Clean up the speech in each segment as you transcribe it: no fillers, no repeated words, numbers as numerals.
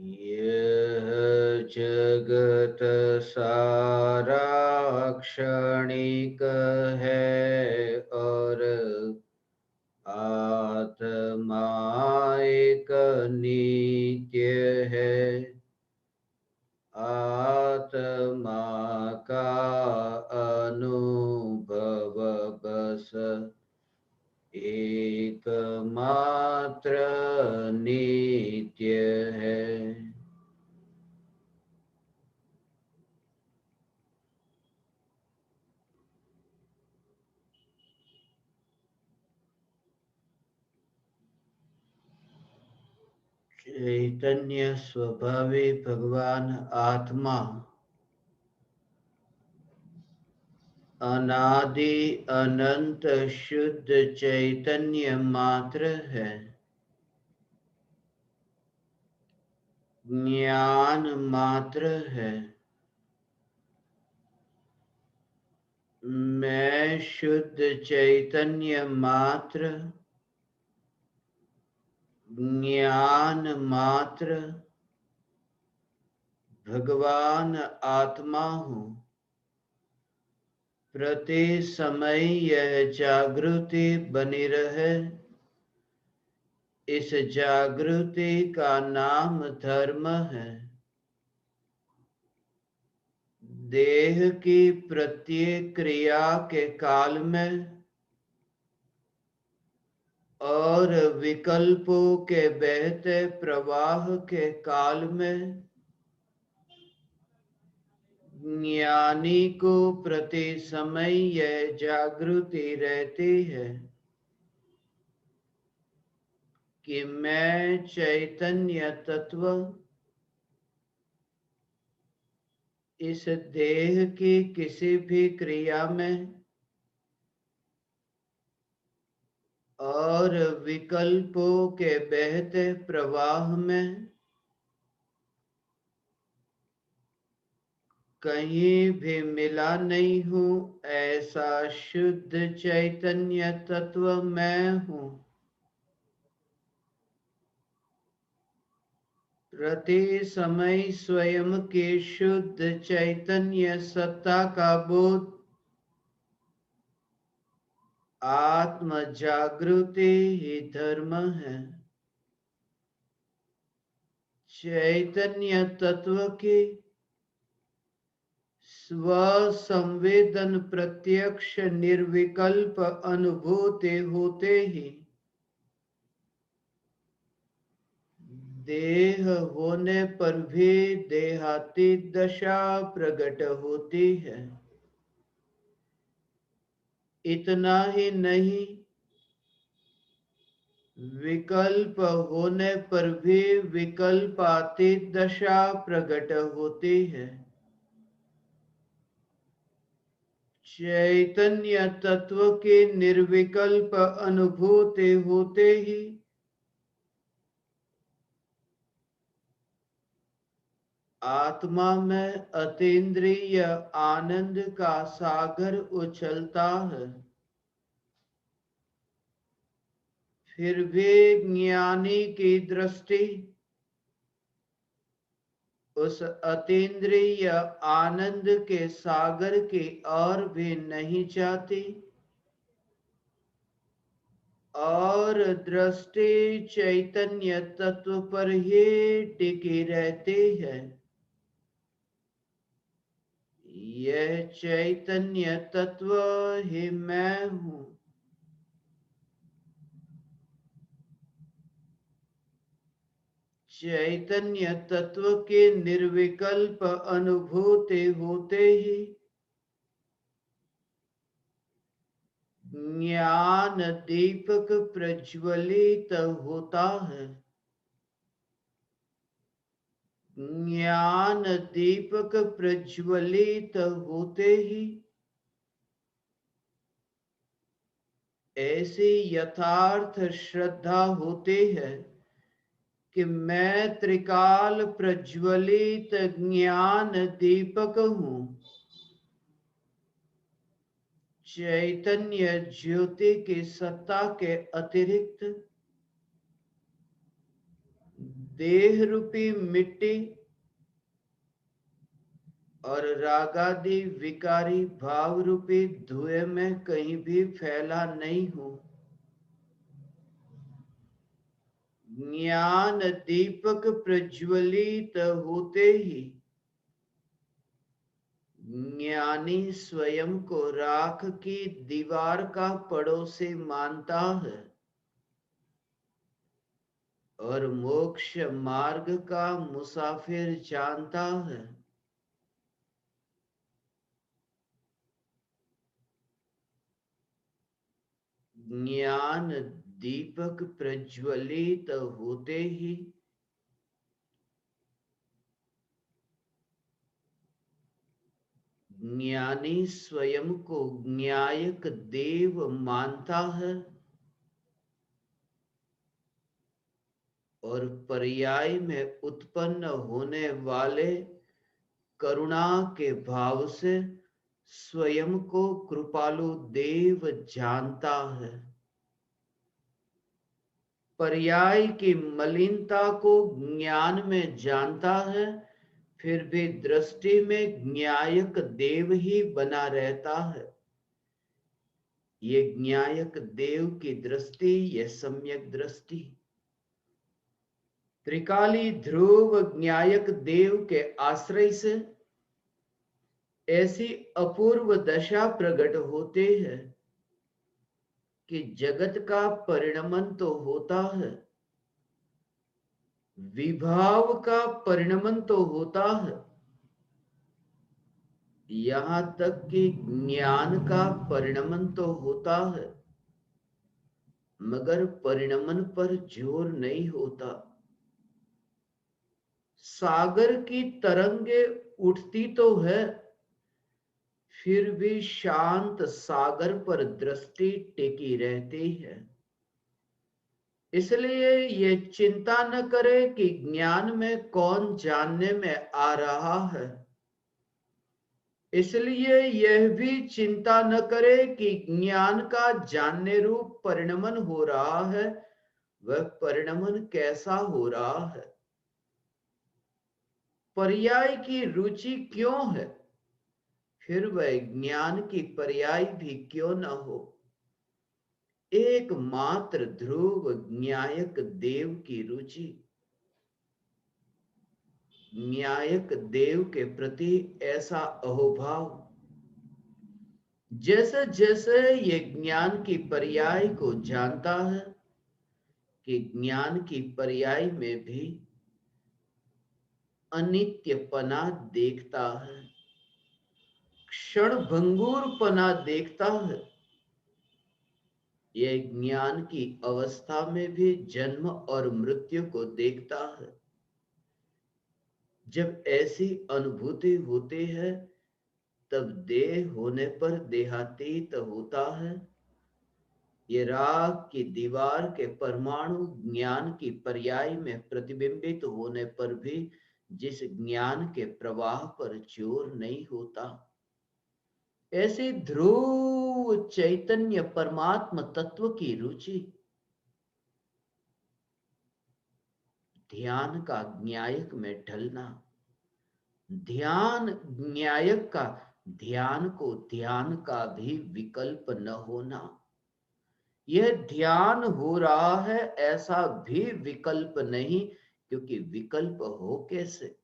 यह जगत सारा क्षणिक है और आत्मा एक नित्य है। आत्मा का अनुभव बस एकमात्र नित्य है। चैतन्य स्वभावी भगवान आत्मा अनादि अनंत शुद्ध चैतन्य मात्र है। ज्ञान मात्र है। मैं शुद्ध चैतन्य मात्र, ज्ञान मात्र, भगवान आत्मा हूँ। प्रति समय यह जागृति बनी रहे, इस जागृति का नाम धर्म है। देह की प्रत्येक क्रिया के काल में और विकल्पों के बहते प्रवाह के काल में ज्ञानी को प्रति समय यह जागृति रहती है कि मैं चैतन्य तत्व इस देह की किसी भी क्रिया में और विकल्पों के बहते प्रवाह में कहीं भी मिला नहीं हूँ। ऐसा शुद्ध चैतन्य तत्व मैं हूँ। प्रति समय स्वयं के शुद्ध चैतन्य सत्ता का बोध आत्म जागृति ही धर्म है। चैतन्य तत्व की स्व संवेदन प्रत्यक्ष निर्विकल्प अनुभूति होते ही देह होने पर भी देहातीत दशा प्रकट होती है। इतना ही नहीं, विकल्प होने पर भी विकल्पातीत दशा प्रकट होती है। चैतन्य तत्व की निर्विकल्प अनुभूति होते ही आत्मा में अतीन्द्रिय आनंद का सागर उछलता है। फिर भी ज्ञानी की दृष्टि उस अतीन्द्रिय आनंद के सागर की ओर भी नहीं जाती और दृष्टि चैतन्य तत्व पर ही टिकी रहती है। यह चैतन्य तत्व ही मैं हूँ। चैतन्य तत्व के निर्विकल्प अनुभूति होते ही ज्ञान दीपक प्रज्वलित होता है। ज्ञान दीपक प्रज्वलित होते ही ऐसी यथार्थ श्रद्धा होती है कि मैं त्रिकाल प्रज्वलित ज्ञान दीपक हूँ। चैतन्य ज्योति की सत्ता के अतिरिक्त देह रूपी मिट्टी और रागादि विकारी भाव रूपी धुएं में कहीं भी फैला नहीं हूं। ज्ञान दीपक प्रज्वलित होते ही ज्ञानी स्वयं को राख की दीवार का पड़ोसी मानता है और मोक्ष मार्ग का मुसाफिर जानता है। ज्ञान दीपक प्रज्वलित होते ही ज्ञानी स्वयं को ज्ञायक देव मानता है और पर्याय में उत्पन्न होने वाले करुणा के भाव से स्वयं को कृपालु देव जानता है। पर्याय की मलिनता को ज्ञान में जानता है, फिर भी दृष्टि में ज्ञायक देव ही बना रहता है। ये ज्ञायक देव की दृष्टि, ये सम्यक दृष्टि त्रिकाली ध्रुव ज्ञायक देव के आश्रय से ऐसी अपूर्व दशा प्रकट होते हैं कि जगत का परिणमन तो होता है, विभाव का परिणमन तो होता है, यहां तक कि ज्ञान का परिणमन तो होता है, मगर परिणमन पर जोर नहीं होता। सागर की तरंगे उठती तो है, फिर भी शांत सागर पर दृष्टि टिकी रहती है। इसलिए ये चिंता न करे कि ज्ञान में कौन जानने में आ रहा है। इसलिए यह भी चिंता न करे कि ज्ञान का जानने रूप परिणमन हो रहा है, वह परिणमन कैसा हो रहा है, पर्याय की रुचि क्यों है, फिर वह ज्ञान की पर्याय भी क्यों न हो। एकमात्र ध्रुव ज्ञायक देव की रुचि, ज्ञायक देव के प्रति ऐसा अहोभाव, जैसे जैसे ये ज्ञान की पर्याय को जानता है कि ज्ञान की पर्याय में भी अनित्यपना देखता है, क्षण भंगुरपना देखता है। यह ज्ञान की अवस्था में भी जन्म और मृत्यु को देखता है। जब ऐसी अनुभूति होती है तब देह होने पर देहातीत होता है। ये राख की दीवार के परमाणु ज्ञान की पर्याय में प्रतिबिंबित होने पर भी जिस ज्ञान के प्रवाह पर जोर नहीं होता, ऐसी ध्रुव चैतन्य परमात्म तत्व की रुचि ध्यान का ज्ञायक में ढलना, ध्यान ज्ञायक का ध्यान को ध्यान का भी विकल्प न होना, यह ध्यान हो रहा है ऐसा भी विकल्प नहीं, क्योंकि विकल्प हो कैसे।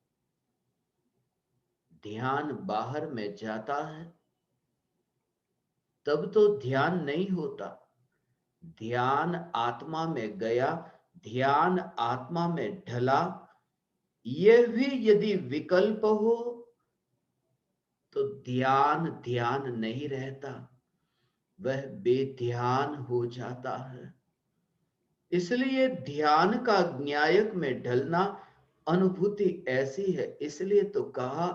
ध्यान बाहर में जाता है तब तो ध्यान नहीं होता, ध्यान आत्मा में गया, ध्यान आत्मा में ढला, यह भी यदि विकल्प हो तो ध्यान ध्यान नहीं रहता, वह बेध्यान हो जाता है। इसलिए ध्यान का ज्ञायक में ढलना अनुभूति ऐसी है, इसलिए तो कहा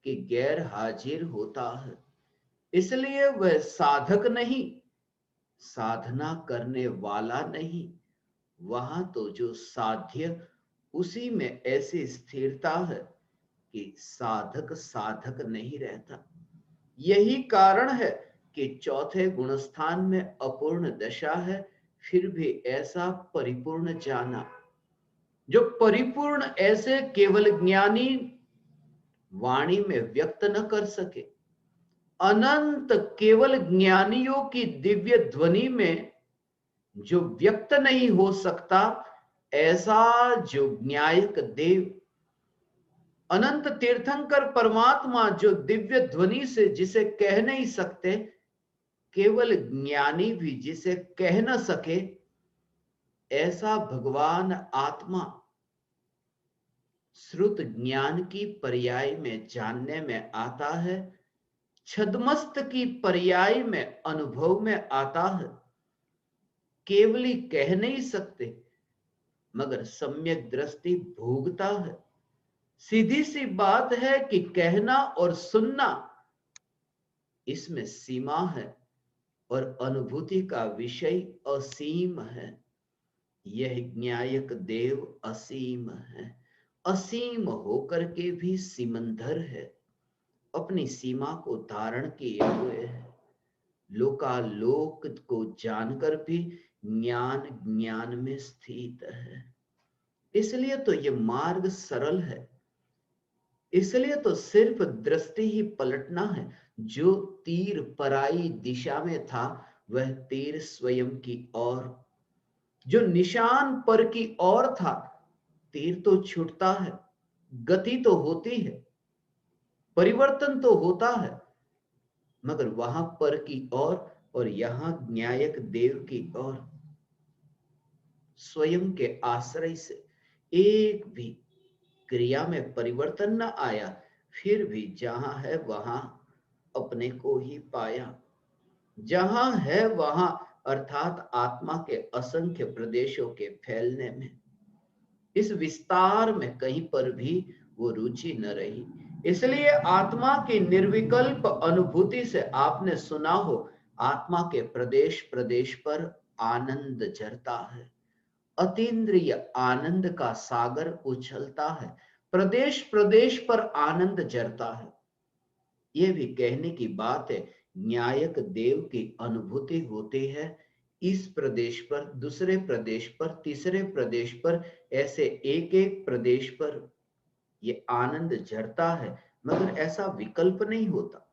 कि गैर हाजिर होता है। इसलिए वह साधक नहीं, साधना करने वाला नहीं, वहां तो जो साध्य उसी में ऐसी स्थिरता है कि साधक साधक नहीं रहता। यही कारण है कि चौथे गुणस्थान में अपूर्ण दशा है, फिर भी ऐसा परिपूर्ण जाना। जो परिपूर्ण ऐसे केवल ज्ञानी वाणी में व्यक्त न कर सके, अनंत केवल ज्ञानियों की दिव्य ध्वनि में जो व्यक्त नहीं हो सकता, ऐसा जो न्यायिक देव, अनंत तीर्थंकर परमात्मा जो दिव्य ध्वनि से जिसे कह नहीं सकते, केवल ज्ञानी भी जिसे कह न सके, ऐसा भगवान आत्मा श्रुत ज्ञान की पर्याय में जानने में आता है, छद्मस्त की पर्याय में अनुभव में आता है। केवली कह नहीं सकते, मगर सम्यक दृष्टि भोगता है। सीधी सी बात है कि कहना और सुनना, इसमें सीमा है और अनुभूति का विषय असीम है। यह न्यायक देव असीम है, असीम होकर के भी सीमंधर है, अपनी सीमा को धारण किए हुए है। लोकालोक को जानकर भी ज्ञान ज्ञान में स्थित है। इसलिए तो ये मार्ग सरल है, इसलिए तो सिर्फ दृष्टि ही पलटना है। जो तीर पराई दिशा में था, वह तीर स्वयं की ओर, जो निशान पर की ओर था, तीर तो छूटता है, गति तो होती है, परिवर्तन तो होता है, मगर वहां पर की ओर और यहां न्यायक देव की ओर स्वयं के आश्रय से एक भी क्रिया में परिवर्तन न आया, फिर भी जहां है वहां अपने को ही पाया। जहां है वहां, अर्थात आत्मा के असंख्य प्रदेशों के फैलने में, इस विस्तार में कहीं पर भी वो रुचि न रही। इसलिए आत्मा की निर्विकल्प अनुभूति से आपने सुना हो, आत्मा के प्रदेश प्रदेश पर आनंद झरता है, अतीन्द्रिय आनंद का सागर उछलता है, प्रदेश प्रदेश पर आनंद झरता है। यह भी कहने की बात है, न्यायक देव की अनुभूति होती है इस प्रदेश पर, दूसरे प्रदेश पर, तीसरे प्रदेश पर, ऐसे एक एक प्रदेश पर ये आनंद झरता है, मगर ऐसा विकल्प नहीं होता।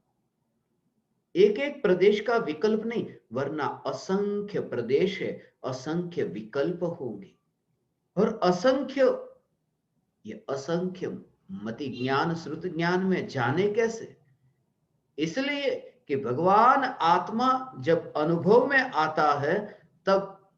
एक एक प्रदेश का विकल्प नहीं, वरना असंख्य प्रदेश है, असंख्य विकल्प होंगे। और असंख्य, ये असंख्य मति ज्ञान श्रुत ज्ञान में जाने कैसे? इसलिए कि भगवान आत्मा जब अनुभव में आता है, तब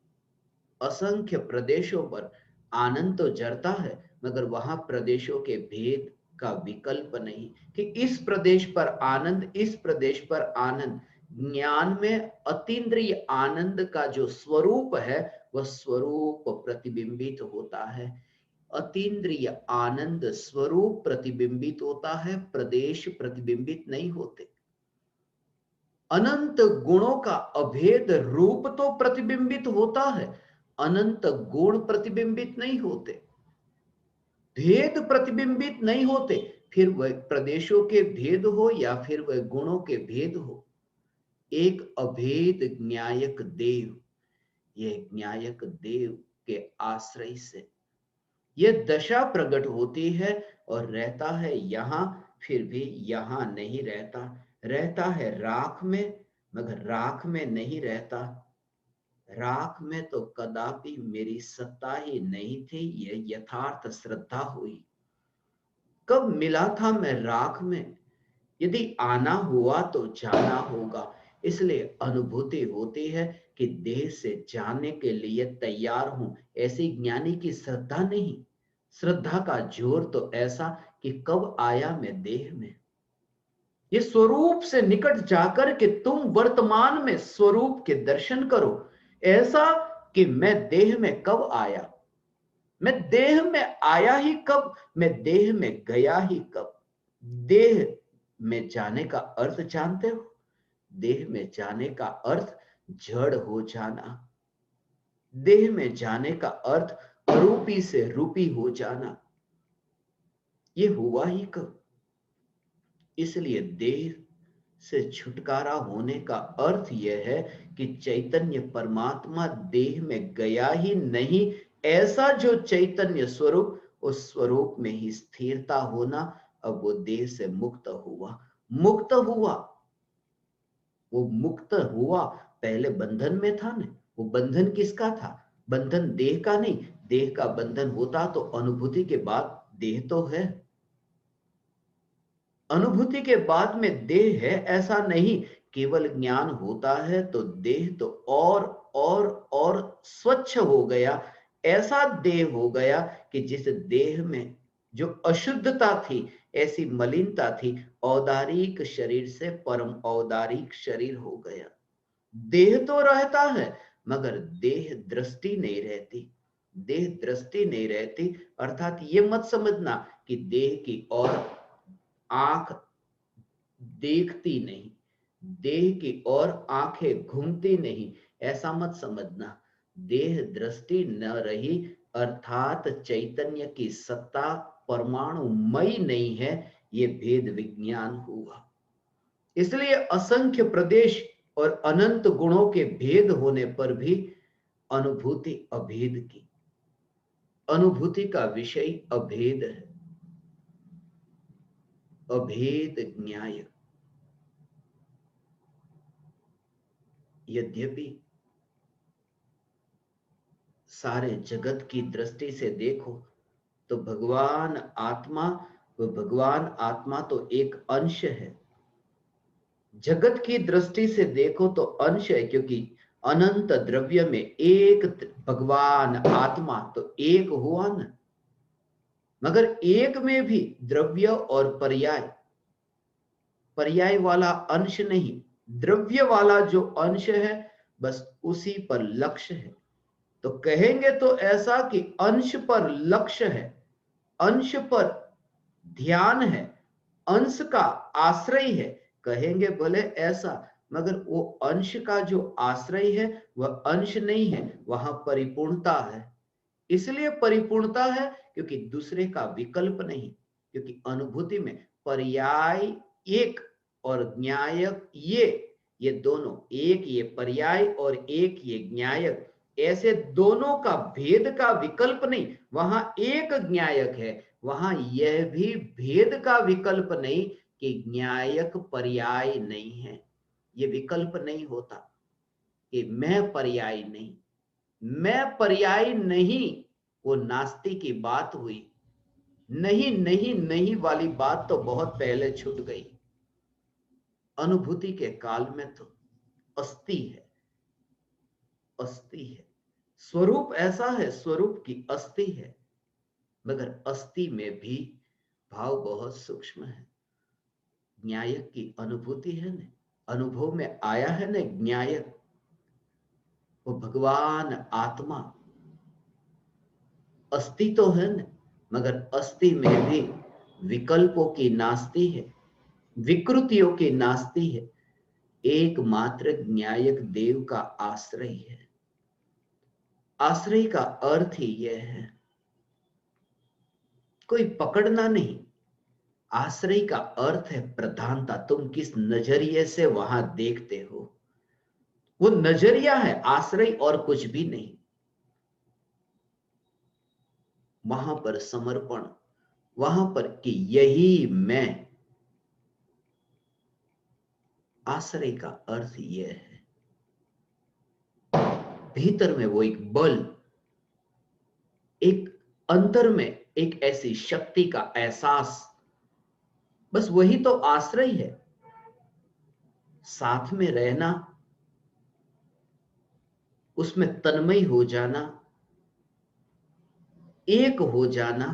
असंख्य प्रदेशों पर आनंद तो जरता है, मगर वहां प्रदेशों के भेद का विकल्प नहीं कि इस प्रदेश पर आनंद, इस प्रदेश पर आनंद। ज्ञान में अतीन्द्रिय आनंद का जो स्वरूप है, वह स्वरूप प्रतिबिंबित होता है। अतीन्द्रिय आनंद स्वरूप प्रतिबिंबित होता है, प्रदेश प्रतिबिंबित नहीं होते। अनंत गुणों का अभेद रूप तो प्रतिबिंबित होता है, अनंत गुण प्रतिबिंबित नहीं होते, भेद प्रतिबिंबित नहीं होते। फिर वह प्रदेशों के भेद हो या फिर वह गुणों के भेद हो, एक अभेद न्यायक देव, यह न्यायक देव के आश्रय से यह दशा प्रकट होती है और रहता है यहां, फिर भी यहां नहीं रहता, रहता है राख में, मगर राख में नहीं रहता। राख में तो कदापि मेरी सत्ता ही नहीं थी, यह यथार्थ श्रद्धा हुई। कब मिला था मैं राख में? यदि आना हुआ तो जाना होगा। इसलिए अनुभूति होती है कि देह से जाने के लिए तैयार हूं, ऐसी ज्ञानी की श्रद्धा नहीं। श्रद्धा का जोर तो ऐसा कि कब आया मैं देह में। ये स्वरूप से निकट जाकर के तुम वर्तमान में स्वरूप के दर्शन करो, ऐसा कि मैं देह में कब आया, मैं देह में आया ही कब, मैं देह में गया ही कब। देह में जाने का अर्थ जानते हो? देह में जाने का अर्थ जड़ हो जाना, देह में जाने का अर्थ अरूपी से रूपी हो जाना। ये हुआ ही कब? इसलिए देह से छुटकारा होने का अर्थ यह है कि चैतन्य परमात्मा देह में गया ही नहीं, ऐसा जो चैतन्य स्वरूप, उस स्वरूप में ही स्थिरता होना। अब वो देह से मुक्त हुआ, मुक्त हुआ, वो मुक्त हुआ। पहले बंधन में था ना, वो बंधन किसका था? बंधन देह का नहीं। देह का बंधन होता तो अनुभूति के बाद देह तो है, अनुभूति के बाद में देह है ऐसा नहीं। केवल ज्ञान होता है तो देह तो और स्वच्छ हो गया। ऐसा देह हो गया कि जिस देह में जो अशुद्धता थी, ऐसी मलिनता थी, औदारिक शरीर से परम औदारिक शरीर हो गया। देह तो रहता है मगर देह दृष्टि नहीं रहती, देह दृष्टि नहीं रहती। अर्थात ये मत समझना कि देह की ओर आंख देखती नहीं, देह की ओर आंखें घूमती नहीं, ऐसा मत समझना। देह दृष्टि न रही अर्थात चैतन्य की सत्ता परमाणुमयी नहीं है, ये भेद विज्ञान हुआ। इसलिए असंख्य प्रदेश और अनंत गुणों के भेद होने पर भी अनुभूति अभेद की, अनुभूति का विषय अभेद है, अभेद न्याय। यद्यपि सारे जगत की दृष्टि से देखो तो भगवान आत्मा, वो भगवान आत्मा तो एक अंश है। जगत की दृष्टि से देखो तो अंश है, क्योंकि अनंत द्रव्य में एक भगवान आत्मा तो एक हुआ ना। मगर एक में भी द्रव्य और पर्याय, पर्याय वाला अंश नहीं, द्रव्य वाला जो अंश है बस उसी पर लक्ष्य है। तो कहेंगे तो ऐसा कि अंश पर लक्ष्य है, अंश पर ध्यान है, अंश का आश्रय है, कहेंगे भले ऐसा। मगर वो अंश का जो आश्रय है वह अंश नहीं है, वहां परिपूर्णता है। इसलिए परिपूर्णता है क्योंकि दूसरे का विकल्प नहीं, क्योंकि अनुभूति में पर्याय एक और न्यायक ये दोनों, एक ये पर्याय और एक ये न्यायक, ऐसे दोनों का भेद का विकल्प नहीं। वहां एक न्यायक है, वहां यह भी भेद का विकल्प नहीं कि न्यायक पर्याय नहीं है। ये विकल्प नहीं होता कि मैं पर्याय नहीं, मैं पर्याय नहीं। वो नास्ति की बात हुई। नहीं नहीं नहीं वाली बात तो बहुत पहले छूट गई। अनुभूति के काल में तो अस्थि है, अस्थि है। स्वरूप ऐसा है, स्वरूप की अस्थि है। मगर अस्थि में भी भाव बहुत सूक्ष्म है। न्यायक की अनुभूति है न, अनुभव में आया है न न्यायक, वो भगवान आत्मा अस्थि तो है न, मगर अस्थि में भी विकल्पों की नास्ति है, विकृतियों की नास्ति है। एकमात्र न्यायक देव का आश्रय है। आश्रय का अर्थ ही यह है, कोई पकड़ना नहीं। आश्रय का अर्थ है प्रधानता, तुम किस नजरिए से वहां देखते हो, वो नजरिया है आश्रय और कुछ भी नहीं। वहां पर समर्पण, वहां पर कि यही मैं, आश्रय का अर्थ यह है। भीतर में वो एक बल, एक अंतर में एक ऐसी शक्ति का एहसास, बस वही तो आश्रय है। साथ में रहना, उसमें तन्मय हो जाना, एक हो जाना,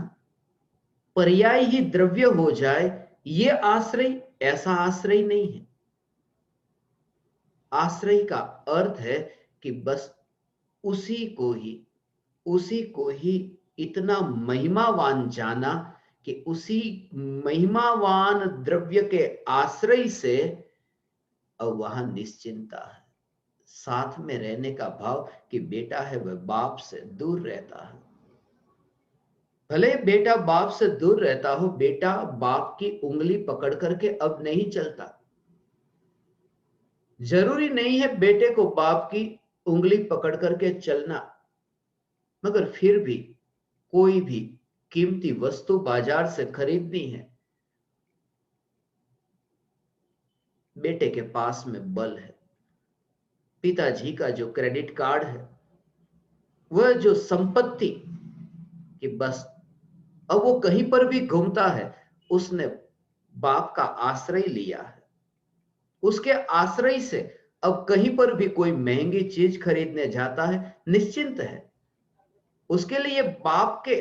पर्याय ही द्रव्य हो जाए, ये आश्रय ऐसा आश्रय नहीं है। आश्रय का अर्थ है कि बस उसी को ही, उसी को ही इतना महिमावान जाना कि उसी महिमावान द्रव्य के आश्रय से अब वहां निश्चिंता है। साथ में रहने का भाव कि बेटा है वह बाप से दूर रहता है। भले बेटा बाप से दूर रहता हो, बेटा बाप की उंगली पकड़ करके अब नहीं चलता। जरूरी नहीं है बेटे को बाप की उंगली पकड़ करके चलना, मगर फिर भी कोई भी कीमती वस्तु बाजार से खरीदनी है, बेटे के पास में बल है, पिताजी का जो क्रेडिट कार्ड है, वह जो संपत्ति कि बस अब वो कहीं पर भी घूमता है, उसने बाप का आश्रय लिया है, उसके आश्रय से अब कहीं पर भी कोई महंगी चीज खरीदने जाता है, निश्चिंत है। उसके लिए बाप के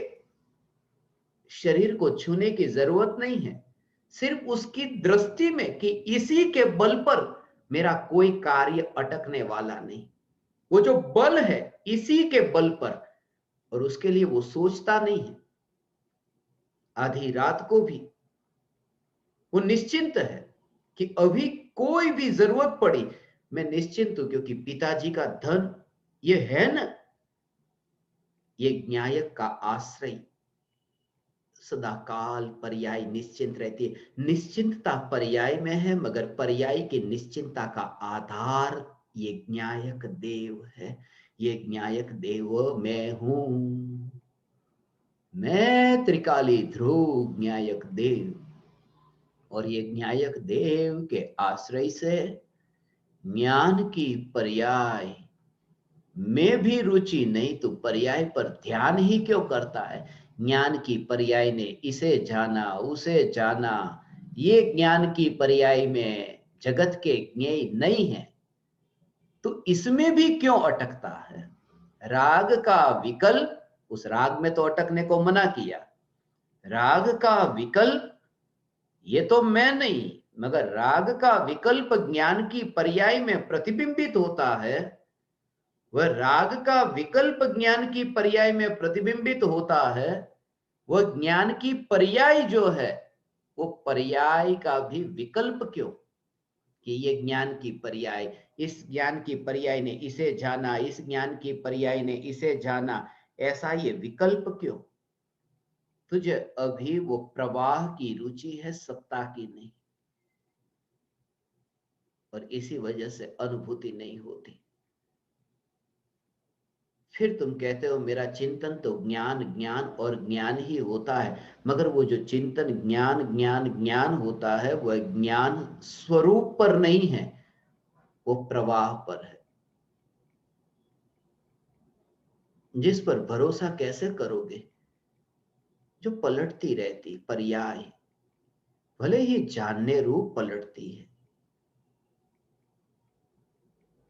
शरीर को छूने की जरूरत नहीं है, सिर्फ उसकी दृष्टि में कि इसी के बल पर मेरा कोई कार्य अटकने वाला नहीं, वो जो बल है इसी के बल पर, और उसके लिए वो सोचता नहीं है। आधी रात को भी वो निश्चिंत है कि अभी कोई भी जरूरत पड़ी मैं निश्चिंत हूं, क्योंकि पिताजी का धन ये है ना, ये न्यायक का आश्रय सदा काल पर्याय निश्चिंत रहती है। निश्चिंतता पर्याय में है, मगर पर्याय की निश्चिंतता का आधार ये न्यायक देव है। ये न्यायक देव मैं हूं, मैं त्रिकाली ध्रुव न्यायक देव। और ये न्यायक देव के आश्रय से ज्ञान की पर्याय में भी रुचि नहीं, तो पर्याय पर ध्यान ही क्यों करता है? ज्ञान की पर्याय ने इसे जाना उसे जाना, ये ज्ञान की पर्याय में जगत के ज्ञेय नहीं है, तो इसमें भी क्यों अटकता है? राग का विकल्प, उस राग में तो अटकने को मना किया। राग का विकल्प ये तो मैं नहीं, मगर राग का विकल्प ज्ञान की पर्याय में प्रतिबिंबित होता है। वह राग का विकल्प ज्ञान की पर्याय में प्रतिबिंबित होता है। वह ज्ञान की पर्याय जो है, वो पर्याय का भी विकल्प क्यों? कि ये ज्ञान की पर्याय, इस ज्ञान की पर्याय ने इसे जाना, इस ज्ञान की पर्याय ने इसे जाना, ऐसा ये विकल्प क्यों? तुझे अभी वो प्रवाह की रुचि है, सत्ता की नहीं, और इसी वजह से अनुभूति नहीं होती। फिर तुम कहते हो मेरा चिंतन तो ज्ञान ज्ञान और ज्ञान ही होता है, मगर वो जो चिंतन ज्ञान ज्ञान ज्ञान होता है, वह ज्ञान स्वरूप पर नहीं है, वो प्रवाह पर है। जिस पर भरोसा कैसे करोगे? जो पलटती रहती पर्याय, भले ही जानने रूप पलटती है,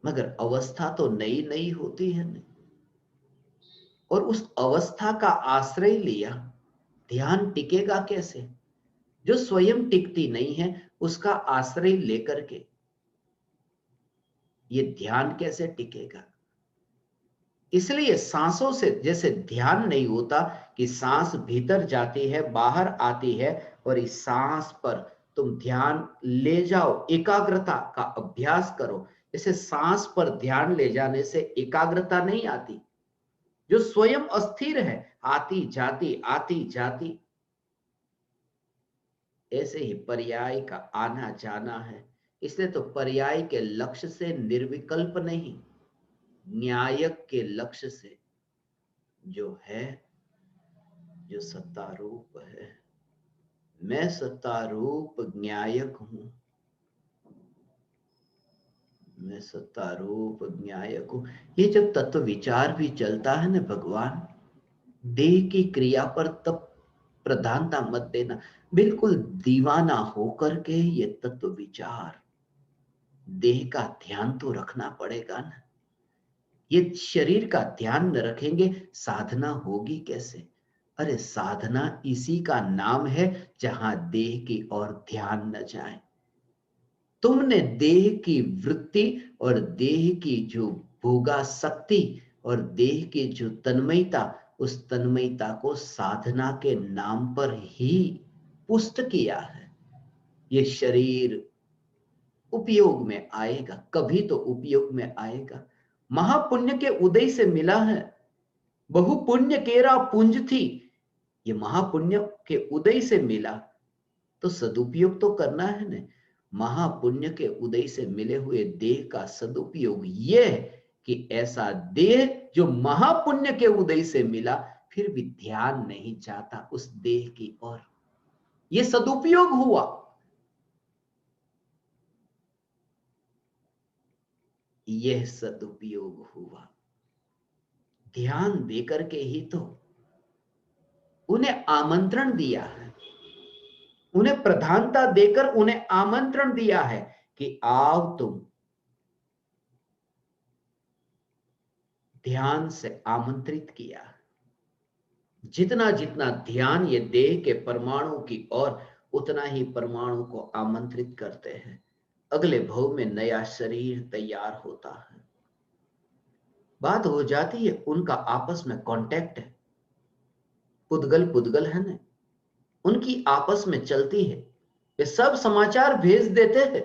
मगर अवस्था तो नई नई होती है ना। और उस अवस्था का आश्रय लिया, ध्यान टिकेगा कैसे? जो स्वयं टिकती नहीं है, उसका आश्रय लेकर के ये ध्यान कैसे टिकेगा? इसलिए सांसों से जैसे ध्यान नहीं होता कि सांस भीतर जाती है बाहर आती है, और इस सांस पर तुम ध्यान ले जाओ, एकाग्रता का अभ्यास करो। जैसे सांस पर ध्यान ले जाने से एकाग्रता नहीं आती, जो स्वयं अस्थिर है, आती जाती, ऐसे ही पर्याय का आना जाना है। इसलिए तो पर्याय के लक्ष्य से निर्विकल्प नहीं, न्यायक के लक्ष्य से जो है, जो सत्ता रूप है। मैं सत्ता रूप न्यायक हूं, मैं सत्ता रूप न्यायक हूं। ये जब तत्व विचार भी चलता है ना भगवान, देह की क्रिया पर तब प्रधानता मत देना, बिल्कुल दीवाना होकर के ये तत्व विचार, देह का ध्यान तो रखना पड़ेगा ना। ये शरीर का ध्यान न रखेंगे, साधना होगी कैसे? अरे साधना इसी का नाम है जहां देह की ओर ध्यान न जाए। तुमने देह की वृत्ति और देह की जो भोगा शक्ति और देह की जो तन्मयता, उस तन्मयता को साधना के नाम पर ही पुष्ट किया है। ये शरीर उपयोग में आएगा, कभी तो उपयोग में आएगा। महापुण्य के उदय से मिला है, बहु पुण्य केरा पुंज थी, ये महापुण्य के उदय से मिला, तो सदुपयोग तो करना है ना। महापुण्य के उदय से मिले हुए देह का सदुपयोग ये है कि ऐसा देह जो महापुण्य के उदय से मिला, फिर भी ध्यान नहीं जाता उस देह की ओर। ये सदुपयोग हुआ। यह सदुपयोग हुआ। ध्यान देकर के ही तो उन्हें आमंत्रण दिया है, उन्हें प्रधानता देकर उन्हें आमंत्रण दिया है कि आओ तुम। ध्यान से आमंत्रित किया। जितना जितना ध्यान ये देह के परमाणु की ओर, उतना ही परमाणु को आमंत्रित करते हैं। अगले भव में नया शरीर तैयार होता है। बात हो जाती है, उनका आपस में कांटेक्ट है, पुद्गल पुद्गल है ना, उनकी आपस में चलती है। वे सब समाचार भेज देते हैं,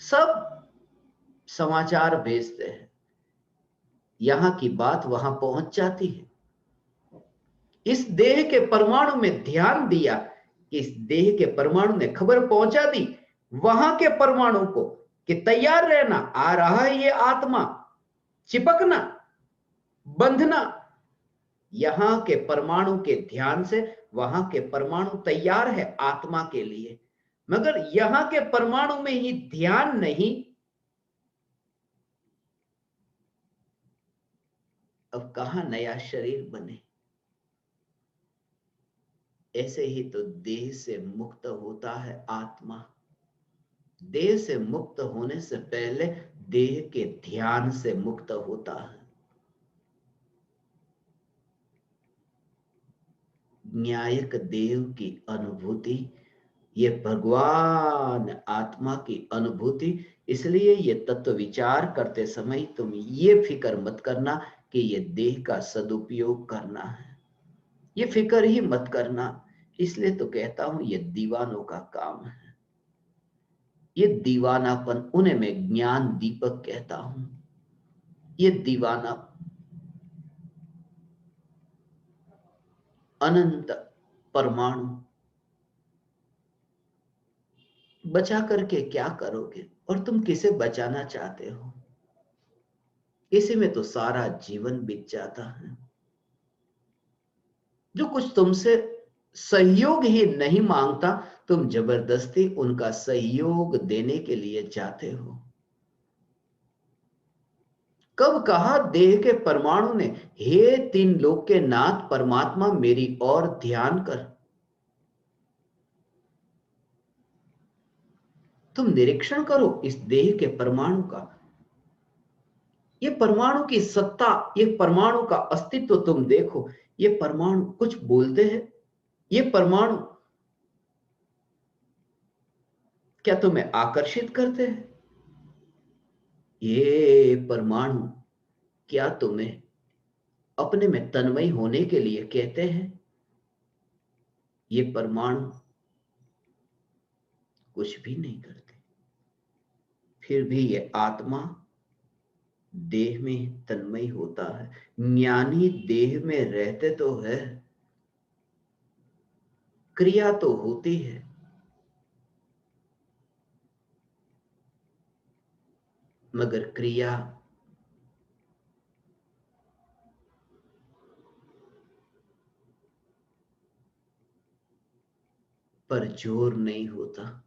सब समाचार भेजते हैं। यहां की बात वहां पहुंच जाती है। इस देह के परमाणु में ध्यान दिया, इस देह के परमाणु ने खबर पहुंचा दी वहां के परमाणु को कि तैयार रहना, आ रहा है ये आत्मा, चिपकना, बंधना। यहां के परमाणु के ध्यान से वहां के परमाणु तैयार है आत्मा के लिए। मगर यहां के परमाणु में ही ध्यान नहीं, अब कहां नया शरीर बने। ऐसे ही तो देह से मुक्त होता है आत्मा। देह से मुक्त होने से पहले देह के ध्यान से मुक्त होता है। न्यायिक देव की अनुभूति, ये भगवान आत्मा की अनुभूति। इसलिए ये तत्व विचार करते समय तुम ये फिक्र मत करना कि ये देह का सदुपयोग करना है, ये फिक्र ही मत करना। इसलिए तो कहता हूं ये दीवानों का काम है। ये दीवानापन, उन्हें मैं ज्ञान दीपक कहता हूं। ये दीवाना अनंत परमाणु बचा करके क्या करोगे, और तुम किसे बचाना चाहते हो? इसी में तो सारा जीवन बीत जाता है। जो कुछ तुमसे सहयोग ही नहीं मांगता, तुम जबरदस्ती उनका सहयोग देने के लिए जाते हो। कब कहा देह के परमाणु ने, हे तीन लोक के नाथ परमात्मा मेरी ओर ध्यान कर। तुम निरीक्षण करो इस देह के परमाणु का, ये परमाणु की सत्ता, ये परमाणु का अस्तित्व तुम देखो। ये परमाणु कुछ बोलते हैं? ये परमाणु क्या तुम्हें आकर्षित करते हैं? ये परमाणु क्या तुम्हें अपने में तन्मय होने के लिए कहते हैं? ये परमाणु कुछ भी नहीं करते। फिर भी ये आत्मा देह में तन्मय होता है। ज्ञानी देह में रहते तो है, क्रिया तो होती है, मगर क्रिया पर जोर नहीं होता।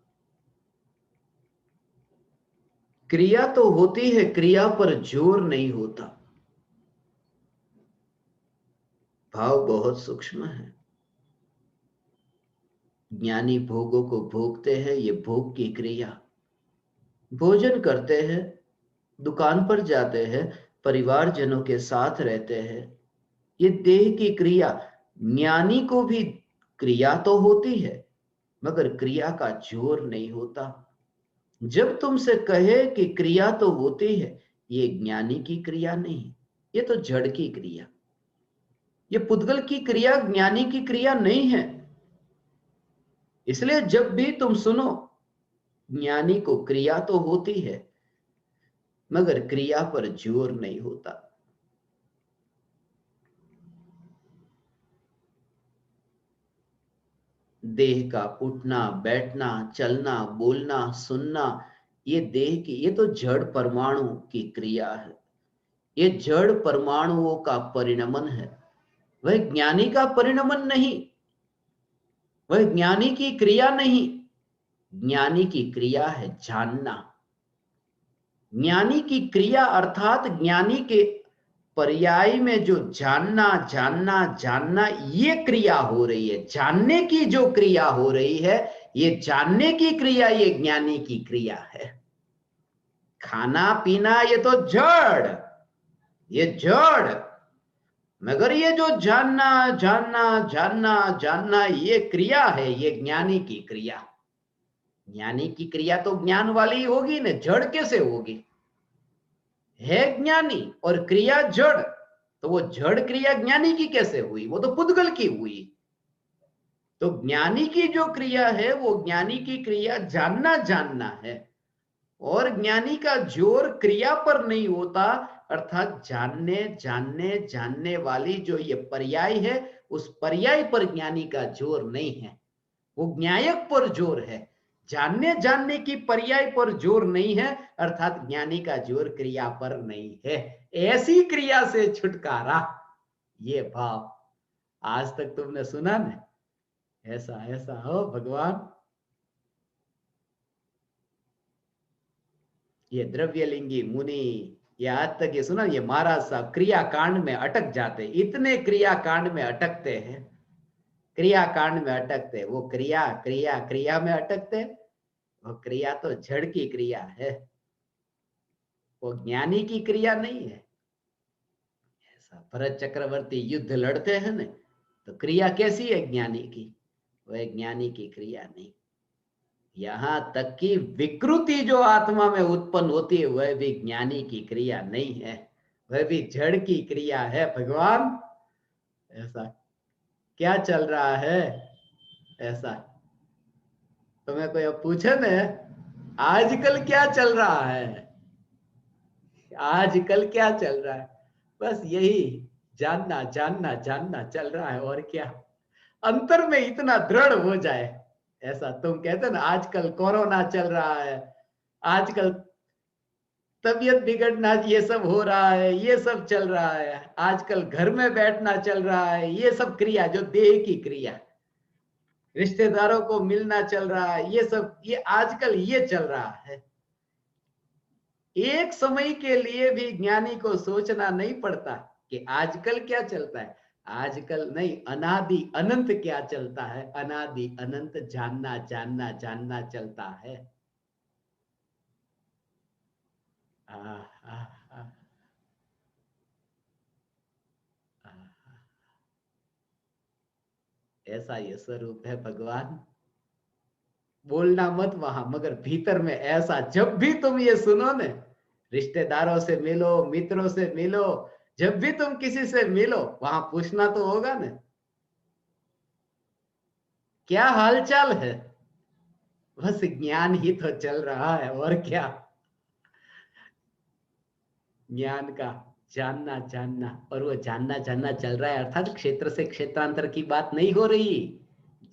क्रिया तो होती है, क्रिया पर जोर नहीं होता। भाव बहुत सूक्ष्म है। ज्ञानी भोगों को भोगते हैं, ये भोग की क्रिया। भोजन करते हैं, दुकान पर जाते हैं, परिवारजनों के साथ रहते हैं, ये देह की क्रिया। ज्ञानी को भी क्रिया तो होती है, मगर क्रिया का जोर नहीं होता। जब तुमसे कहे कि क्रिया तो होती है, ये ज्ञानी की क्रिया नहीं, ये तो जड़ की क्रिया, ये पुद्गल की क्रिया, ज्ञानी की क्रिया नहीं है। इसलिए जब भी तुम सुनो ज्ञानी को क्रिया तो होती है, मगर क्रिया पर जोर नहीं होता। देह का उठना बैठना, चलना बोलना सुनना, ये देह की, ये तो जड़ परमाणु की क्रिया है, ये जड़ परमाणुओं का परिणमन है, वह ज्ञानी का परिणमन नहीं, वह ज्ञानी की क्रिया नहीं। ज्ञानी की क्रिया है जानना। ज्ञानी की क्रिया अर्थात ज्ञानी के पर्याय में जो जानना जानना जानना, ये क्रिया हो रही है। जानने की जो क्रिया हो रही है, ये जानने की क्रिया, ये ज्ञानी की क्रिया है। खाना पीना ये तो जड़, ये जड़, मगर ये जो जानना जानना जानना जानना, ये क्रिया है, ये ज्ञानी की क्रिया। ज्ञानी की क्रिया तो ज्ञान वाली होगी ना, जड़ कैसे होगी? है ज्ञानी और क्रिया जड़, तो वो जड़ क्रिया ज्ञानी की कैसे हुई? वो तो पुद्गल की हुई। तो ज्ञानी की जो क्रिया है, वो ज्ञानी की क्रिया जानना जानना है, और ज्ञानी का जोर क्रिया पर नहीं होता, अर्थात जानने जानने जानने वाली जो ये पर्याय है, उस पर्याय पर ज्ञानी का जोर नहीं है, वो ज्ञायक पर जोर है। जानने जानने की पर्याय पर जोर नहीं है, अर्थात ज्ञानी का जोर क्रिया पर नहीं है। ऐसी क्रिया से छुटकारा, ये भाव आज तक तुमने सुना ना? ऐसा ऐसा हो भगवान। ये द्रव्यलिंगी मुनि, ये आज तक ये सुना, ये महाराज साहब क्रिया कांड में अटक जाते, इतने क्रिया कांड में अटकते हैं, क्रिया कांड में अटकते, वो क्रिया क्रिया क्रिया में अटकते। वो क्रिया तो जड़ की क्रिया है, वो ज्ञानी की क्रिया नहीं है। ऐसा भरत चक्रवर्ती युद्ध लड़ते हैं ना, तो क्रिया कैसी है ज्ञानी की? वह ज्ञानी की क्रिया नहीं। यहां तक कि विकृति जो आत्मा में उत्पन्न होती है, वह भी ज्ञानी की क्रिया नहीं है, वह भी जड़ की क्रिया है भगवान। ऐसा क्या चल रहा है? ऐसा तुम्हें कोई अब पूछे ना, आजकल क्या चल रहा है? आजकल क्या चल रहा है? बस यही जानना जानना जानना चल रहा है, और क्या? अंतर में इतना दृढ़ हो जाए। ऐसा तुम कहते ना, आजकल कोरोना चल रहा है, आजकल तबीयत बिगड़ना, ये सब हो रहा है, ये सब चल रहा है, आजकल घर में बैठना चल रहा है, ये सब क्रिया जो देह की क्रिया, रिश्तेदारों को मिलना चल रहा है, ये सब, ये आजकल ये चल रहा है। एक समय के लिए भी ज्ञानी को सोचना नहीं पड़ता कि आजकल क्या चलता है। आजकल नहीं, अनादि अनंत क्या चलता है, अनादि अनंत जानना जानना जानना चलता है। आ, आ, आ, आ, ऐसा ये स्वरूप है भगवान। बोलना मत वहां, मगर भीतर में ऐसा, जब भी तुम ये सुनो ने, रिश्तेदारों से मिलो, मित्रों से मिलो, जब भी तुम किसी से मिलो, वहां पूछना तो होगा ना, क्या हालचाल है? बस ज्ञान ही तो चल रहा है, और क्या? ज्ञान का जानना जानना, और वो जानना जानना चल रहा है, अर्थात क्षेत्र से क्षेत्रांतर की बात नहीं हो रही,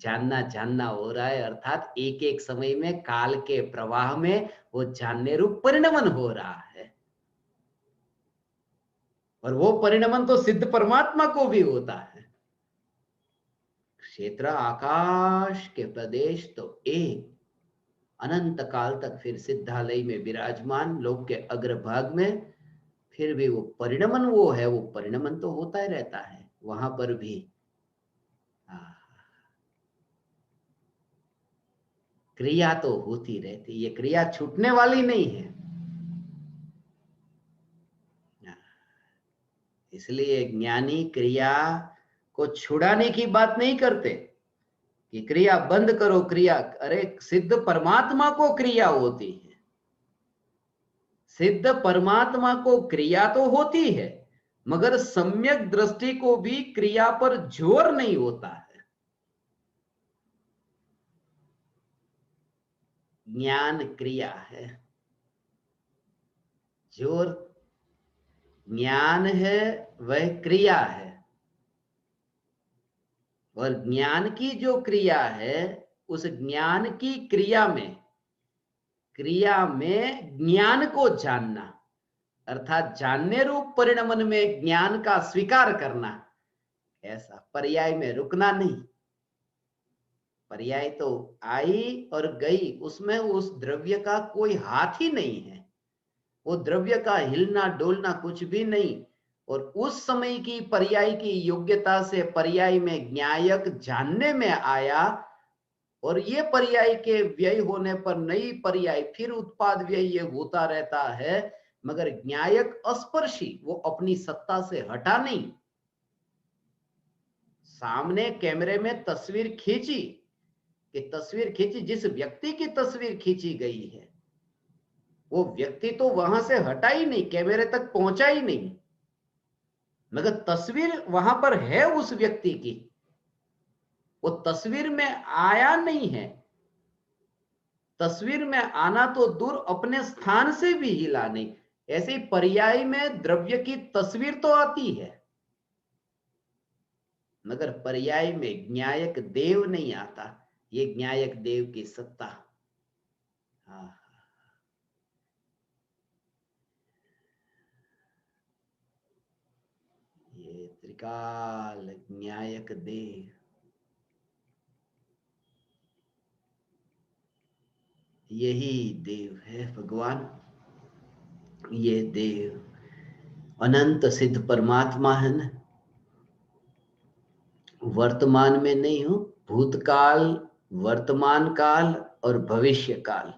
जानना जानना हो रहा है, अर्थात एक एक समय में काल के प्रवाह में वो जानने रूप परिणमन हो रहा है। और वो परिणमन तो सिद्ध परमात्मा को भी होता है। क्षेत्र आकाश के प्रदेश तो एक, अनंत काल तक फिर सिद्धालय में विराजमान, लोक के अग्रभाग में, फिर भी वो परिणमन, वो है, वो परिणमन तो होता ही रहता है वहां पर भी। क्रिया तो होती रहती, ये क्रिया छूटने वाली नहीं है। इसलिए ज्ञानी क्रिया को छुड़ाने की बात नहीं करते कि क्रिया बंद करो, क्रिया, अरे सिद्ध परमात्मा को क्रिया होती है, सिद्ध परमात्मा को क्रिया तो होती है, मगर सम्यक दृष्टि को भी क्रिया पर जोर नहीं होता है। ज्ञान क्रिया है, जोर ज्ञान है, वह क्रिया है, और ज्ञान की जो क्रिया है, उस ज्ञान की क्रिया में क्रिया में ज्ञान को जानना, अर्थात जानने रूप परिणमन में ज्ञान का स्वीकार करना, ऐसा पर्याय में रुकना नहीं। पर्याय तो आई और गई, उसमें उस द्रव्य का कोई हाथ ही नहीं है, वो द्रव्य का हिलना डोलना कुछ भी नहीं। और उस समय की पर्याय की योग्यता से पर्याय में ज्ञायक जानने में आया, और ये पर्याय के व्यय होने पर नई पर्याय फिर उत्पाद व्यय ये होता रहता है, मगर ज्ञायक अस्पर्शी, वो अपनी सत्ता से हटा नहीं। सामने कैमरे में तस्वीर खींची, कि तस्वीर खींची, जिस व्यक्ति की तस्वीर खींची गई है वो व्यक्ति तो वहां से हटा ही नहीं, कैमरे तक पहुंचा ही नहीं, मगर तस्वीर वहां पर है उस व्यक्ति की, वो तस्वीर में आया नहीं है। तस्वीर में आना तो दूर, अपने स्थान से भी हिला नहीं। ऐसे ही पर्याय में द्रव्य की तस्वीर तो आती है, मगर पर्याय में ज्ञायक देव नहीं आता। ये ज्ञायक देव की सत्ता। हाँ, ये त्रिकाल ज्ञायक देव, यही देव है भगवान। ये देव अनंत सिद्ध परमात्मा है ना, वर्तमान में नहीं हो, भूतकाल, वर्तमान काल और भविष्य काल,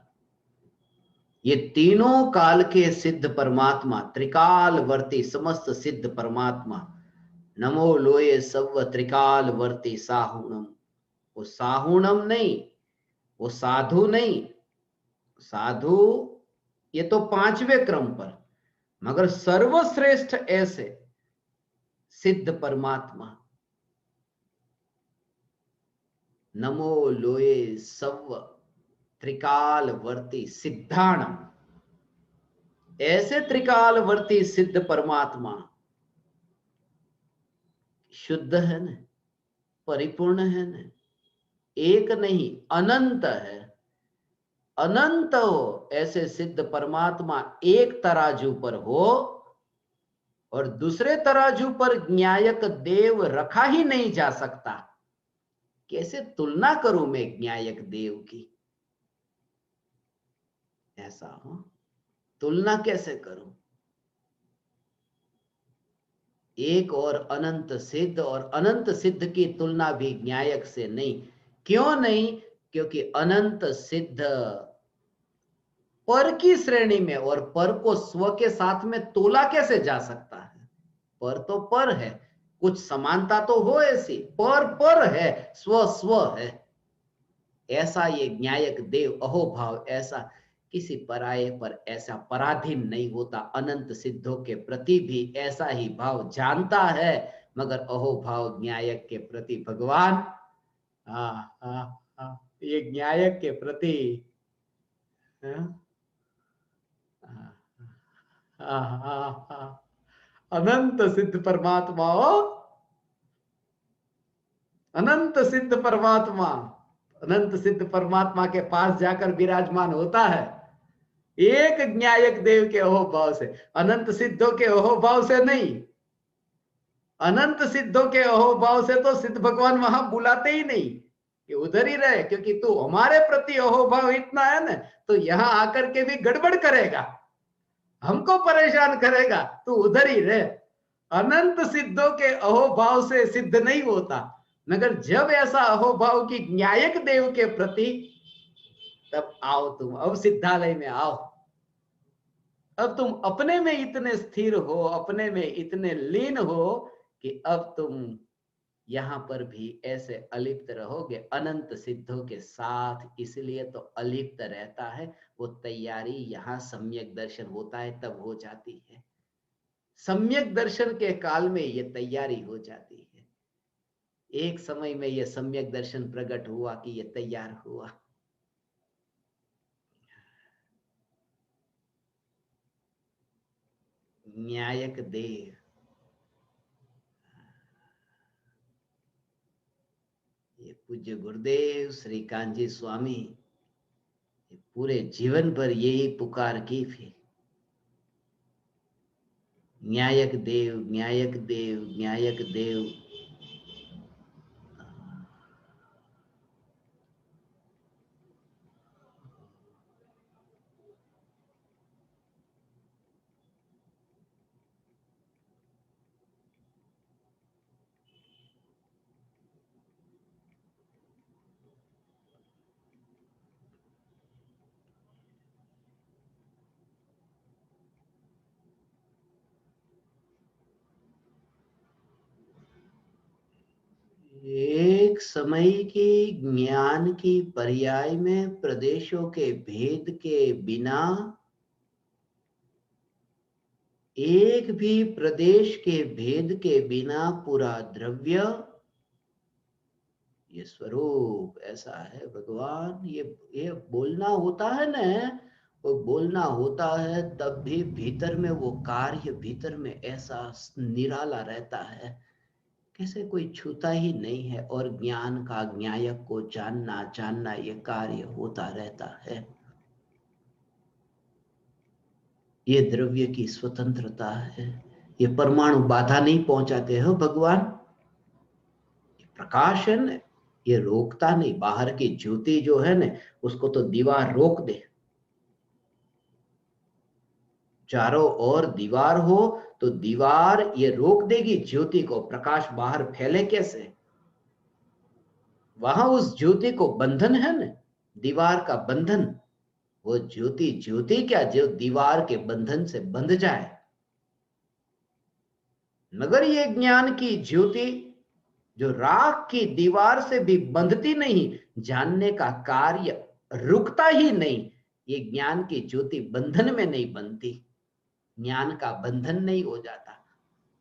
ये तीनों काल के सिद्ध परमात्मा, त्रिकाल वर्ती समस्त सिद्ध परमात्मा। नमो लोये सव त्रिकाल वर्ती साहुणम। वो साहुणम नहीं, वो साधु नहीं, साधु ये तो पांचवें क्रम पर, मगर सर्वश्रेष्ठ ऐसे सिद्ध परमात्मा। नमो लोये सव त्रिकालवर्ती सिद्धाणम। ऐसे त्रिकालवर्ती सिद्ध परमात्मा शुद्ध है न, परिपूर्ण है न, एक नहीं अनंत है। अनंत हो ऐसे सिद्ध परमात्मा एक तराजू पर हो, और दूसरे तराजू पर न्यायक देव रखा ही नहीं जा सकता। कैसे तुलना करूं मैं न्यायक देव की? ऐसा हो, तुलना कैसे करूं? एक और अनंत सिद्ध, और अनंत सिद्ध की तुलना भी न्यायक से नहीं। क्यों नहीं? क्योंकि अनंत सिद्ध पर की श्रेणी में, और पर को स्व के साथ में तोला कैसे जा सकता है? पर तो पर है, कुछ समानता तो हो ऐसी, पर है, स्व स्व है। ऐसा ये न्यायक देव अहोभाव ऐसा किसी पराये पर ऐसा पराधीन नहीं होता। अनंत सिद्धों के प्रति भी ऐसा ही भाव जानता है, मगर अहोभाव न्यायक के प्रति भगवान, हाँ हाँ हाँ, ये न्यायक के प्रति, हाँ हाँ हाँ हाँ, अनंत सिद्ध परमात्मा हो, अनंत सिद्ध परमात्मा, अनंत सिद्ध परमात्मा के पास जाकर विराजमान होता है एक न्यायक देव के अहोभाव से, अनंत सिद्धों के अहोभाव से नहीं। अनंत सिद्धों के अहोभाव से तो सिद्ध भगवान वहां बुलाते ही नहीं कि उधर ही रहे, क्योंकि तू हमारे प्रति अहोभाव इतना है ना, तो यहां आकर के भी गड़बड़ करेगा, हमको परेशान करेगा, तू उधर ही रहे। अनंत सिद्धों के अहोभाव से सिद्ध नहीं होता, मगर जब ऐसा अहोभाव की न्यायक देव के प्रति, तब आओ तुम, अब सिद्धालय में आओ। अब तुम अपने में इतने स्थिर हो, अपने में इतने लीन हो कि अब तुम यहां पर भी ऐसे अलिप्त रहोगे अनंत सिद्धों के साथ। इसलिए तो अलिप्त रहता है, वो तैयारी यहां सम्यक दर्शन होता है तब हो जाती है। सम्यक दर्शन के काल में ये तैयारी हो जाती है। एक समय में ये सम्यक दर्शन प्रकट हुआ कि ये तैयार हुआ। न्यायक देव, ये पूज्य गुरुदेव श्री कांजी स्वामी, ये पूरे जीवन भर यही पुकार की फिर, न्यायक देव, न्यायक देव, न्यायक देव। एक समय की ज्ञान की पर्याय में प्रदेशों के भेद के बिना एक भी प्रदेश के भेद के बिना पूरा द्रव्य, ये स्वरूप ऐसा है भगवान। ये बोलना होता है ना, वो बोलना होता है तब भी भीतर में वो कार्य भीतर में ऐसा निराला रहता है, कैसे कोई छूता ही नहीं है। और ज्ञान का ज्ञायक को जानना जानना ये कार्य होता रहता है। ये द्रव्य की स्वतंत्रता है। ये परमाणु बाधा नहीं पहुंचाते हो भगवान। प्रकाश है न, ये रोकता नहीं। बाहर की ज्योति जो है न, उसको तो दीवार रोक दे। चारों ओर दीवार हो तो दीवार ये रोक देगी ज्योति को, प्रकाश बाहर फैले कैसे। वहां उस ज्योति को बंधन है न, दीवार का बंधन। वो ज्योति ज्योति क्या, जो दीवार के बंधन से बंध जाए। मगर ये ज्ञान की ज्योति जो राख की दीवार से भी बंधती नहीं, जानने का कार्य रुकता ही नहीं। ये ज्ञान की ज्योति बंधन में नहीं बनती, ज्ञान का बंधन नहीं हो जाता,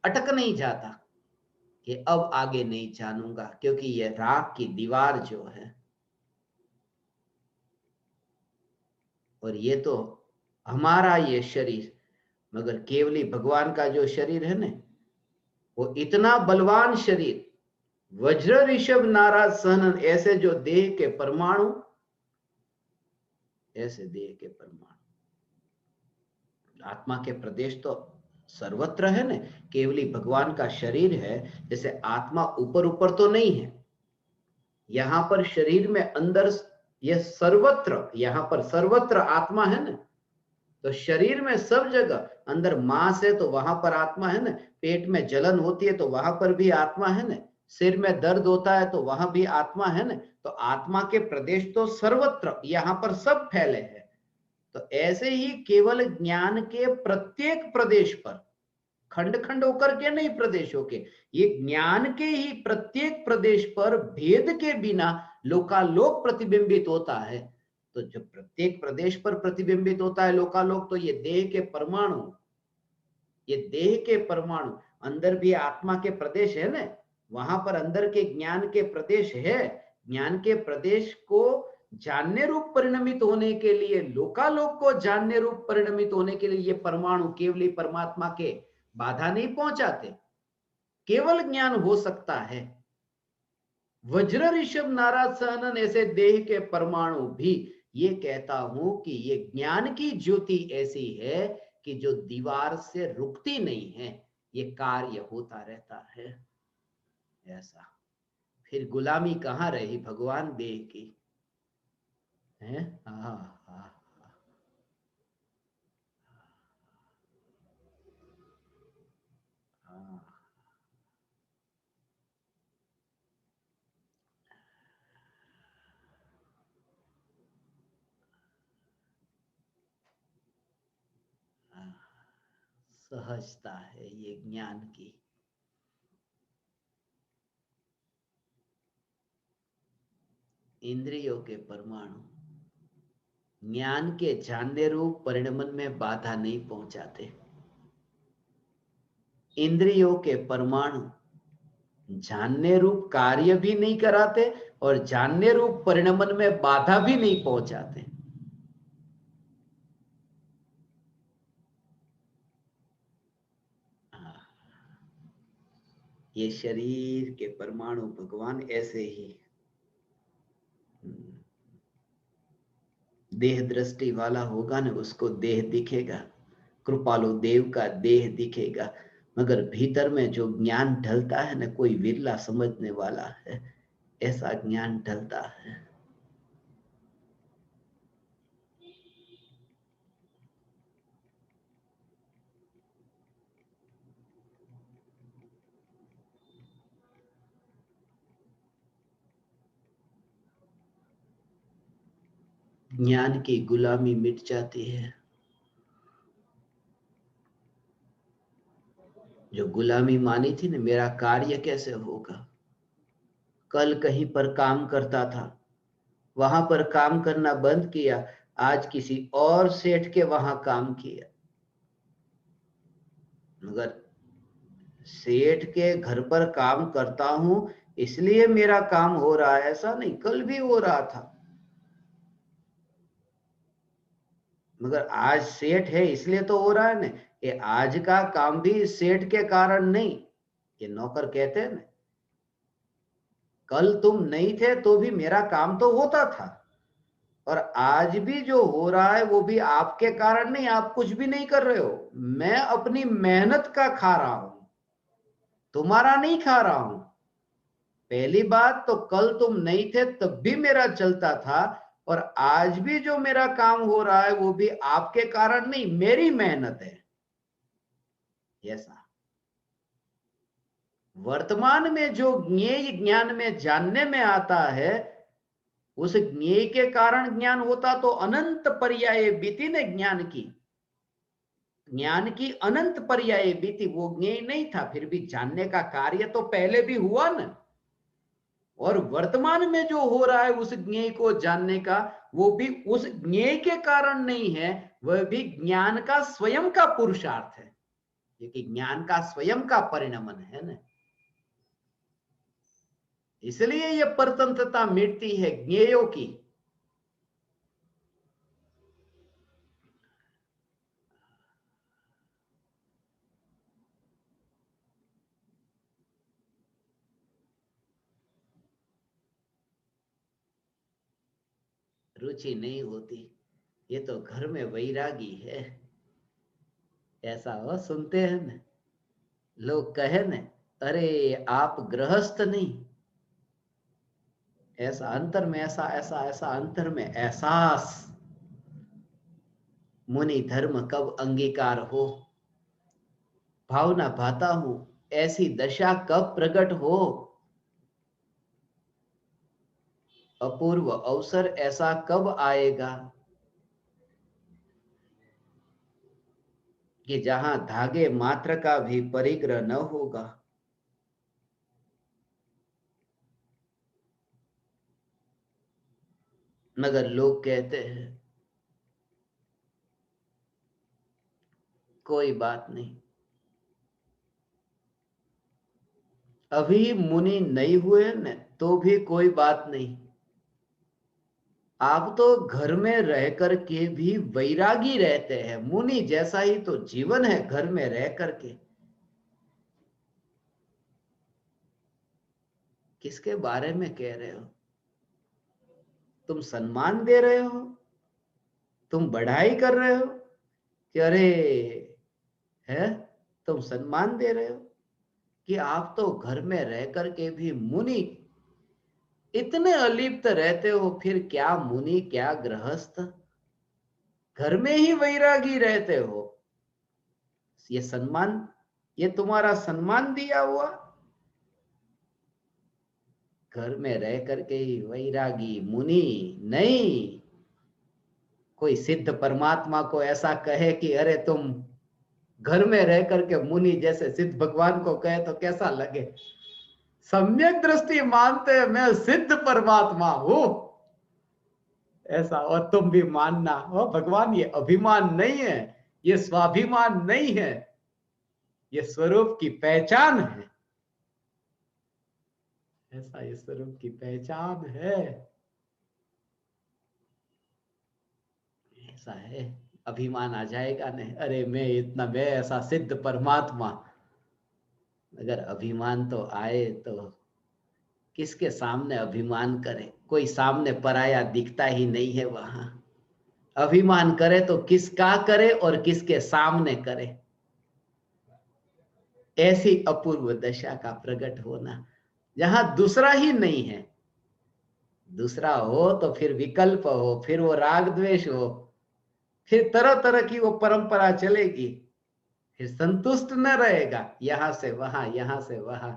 अटक नहीं जाता कि अब आगे नहीं जानूंगा, क्योंकि ये राख की दीवार जो है। और ये तो हमारा ये शरीर, मगर केवली भगवान का जो शरीर है ना, वो इतना बलवान शरीर, वज्र ऋषभ नाराज सहनन, ऐसे जो देह के परमाणु, ऐसे देह के परमाणु। आत्मा के प्रदेश तो सर्वत्र है ना, केवली भगवान का शरीर है। जैसे आत्मा ऊपर ऊपर तो नहीं है, यहां पर शरीर में अंदर, यह सर्वत्र, यहां पर सर्वत्र आत्मा है ना। तो शरीर में सब जगह अंदर मांस है तो वहां पर आत्मा है ना, पेट में जलन होती है तो वहां पर भी आत्मा है ना, सिर में दर्द होता है तो वहां भी आत्मा है ना। तो आत्मा के प्रदेश तो सर्वत्र, यहां पर सब फैले हैं। तो ऐसे ही केवल ज्ञान के प्रत्येक प्रदेश पर, खंड खंड होकर के नहीं प्रदेशों के, ये ज्ञान के ही प्रत्येक प्रदेश पर भेद के बिना लोकालोक प्रतिबिंबित होता है। तो जो प्रत्येक प्रदेश पर प्रतिबिंबित होता है लोकालोक, तो ये देह के परमाणु, ये देह के परमाणु, अंदर भी आत्मा के प्रदेश है ना, वहां पर अंदर के ज्ञान के प्रदेश है। ज्ञान के प्रदेश को जानने रूप परिणमित होने के लिए, लोकालोक को जानने रूप परिणमित होने के लिए, ये परमाणु केवली परमात्मा के बाधा नहीं पहुंचाते, केवल ज्ञान हो सकता है। वज्र ऋषभ नाराज सहनन, ऐसे देह के परमाणु भी, ये कहता हूं कि ये ज्ञान की ज्योति ऐसी है कि जो दीवार से रुकती नहीं है, ये कार्य होता रहता है। ऐसा फिर गुलामी कहां रही भगवान देह की है। हाँ हाँ हाँ, हाँ, सहजता है ये ज्ञान की। इंद्रियों के परमाणु ज्ञान के जानने रूप परिणमन में बाधा नहीं पहुंचाते। इंद्रियों के परमाणु जानने रूप कार्य भी नहीं कराते और जानने रूप परिणमन में बाधा भी नहीं पहुंचाते। हाँ, ये शरीर के परमाणु भगवान ऐसे ही देह दृष्टि वाला होगा ना, उसको देह दिखेगा, कृपालु देव का देह दिखेगा, मगर भीतर में जो ज्ञान ढलता है ना, कोई विरला समझने वाला है, ऐसा ज्ञान ढलता है। ज्ञान की गुलामी मिट जाती है। जो गुलामी मानी थी ना, मेरा कार्य कैसे होगा, कल कहीं पर काम करता था, वहां पर काम करना बंद किया, आज किसी और सेठ के वहां काम किया, मगर सेठ के घर पर काम करता हूं इसलिए मेरा काम हो रहा है, ऐसा नहीं, कल भी हो रहा था, मगर आज सेठ है इसलिए तो हो रहा है ना। ये आज का काम भी सेठ के कारण नहीं, ये नौकर कहते हैं ना, कल तुम नहीं थे तो भी मेरा काम तो होता था, और आज भी जो हो रहा है वो भी आपके कारण नहीं, आप कुछ भी नहीं कर रहे हो, मैं अपनी मेहनत का खा रहा हूं, तुम्हारा नहीं खा रहा हूं। पहली बात तो कल तुम नहीं थे तब भी मेरा चलता था, और आज भी जो मेरा काम हो रहा है वो भी आपके कारण नहीं, मेरी मेहनत है। ऐसा वर्तमान में जो ज्ञेय ज्ञान में जानने में आता है, उस ज्ञेय के कारण ज्ञान होता तो अनंत पर्याय बीती ने ज्ञान की, ज्ञान की अनंत पर्याय बीती, वो ज्ञेय नहीं था, फिर भी जानने का कार्य तो पहले भी हुआ ना। और वर्तमान में जो हो रहा है उस ज्ञेय को जानने का, वो भी उस ज्ञेय के कारण नहीं है, वह भी ज्ञान का स्वयं का पुरुषार्थ है, क्योंकि ज्ञान का स्वयं का परिणमन है ना। इसलिए यह परतंत्रता मिटती है ज्ञेयों की। रुचि नहीं होती, ये तो घर में वैरागी है, ऐसा हो सुनते हैं ना, लोग कहे न, अरे आप गृहस्थ नहीं, ऐसा अंतर में ऐसा ऐसा ऐसा अंतर में एहसास, मुनि धर्म कब अंगीकार हो, भावना भाता हूं, ऐसी दशा कब प्रकट हो, अपूर्व अवसर ऐसा कब आएगा कि जहां धागे मात्र का भी परिग्रह न होगा। मगर लोग कहते हैं कोई बात नहीं, अभी मुनि नहीं हुए न तो भी कोई बात नहीं, आप तो घर में रह करके भी वैरागी रहते हैं, मुनि जैसा ही तो जीवन है घर में रह करके। किसके बारे में कह रहे हो, तुम सम्मान दे रहे हो, तुम बढ़ाई कर रहे हो कि अरे है, तुम सम्मान दे रहे हो कि आप तो घर में रह करके भी मुनि इतने अलिप्त रहते हो, फिर क्या मुनि क्या गृहस्थ, घर में ही वैरागी रहते हो, ये सम्मान, ये तुम्हारा सम्मान दिया हुआ, घर में रह करके ही वैरागी मुनि नहीं। कोई सिद्ध परमात्मा को ऐसा कहे कि अरे तुम घर में रह करके मुनि जैसे, सिद्ध भगवान को कहे तो कैसा लगे, सम्यक दृष्टि मानते हैं मैं सिद्ध परमात्मा हूं, ऐसा, और तुम भी मानना हो भगवान, ये अभिमान नहीं है, ये स्वाभिमान नहीं है, ये स्वरूप की पहचान है, ऐसा ये स्वरूप की पहचान है, ऐसा है। अभिमान आ जाएगा नहीं, अरे मैं इतना, मैं ऐसा सिद्ध परमात्मा, अगर अभिमान तो आए तो किसके सामने अभिमान करे, कोई सामने पराया दिखता ही नहीं है वहां, अभिमान करे तो किसका करे और किसके सामने करे, ऐसी अपूर्व दशा का प्रकट होना, जहां दूसरा ही नहीं है। दूसरा हो तो फिर विकल्प हो, फिर वो राग द्वेष हो, फिर तरह तरह की वो परंपरा चलेगी, फिर संतुष्ट न रहेगा, यहां से वहां, यहां से वहां।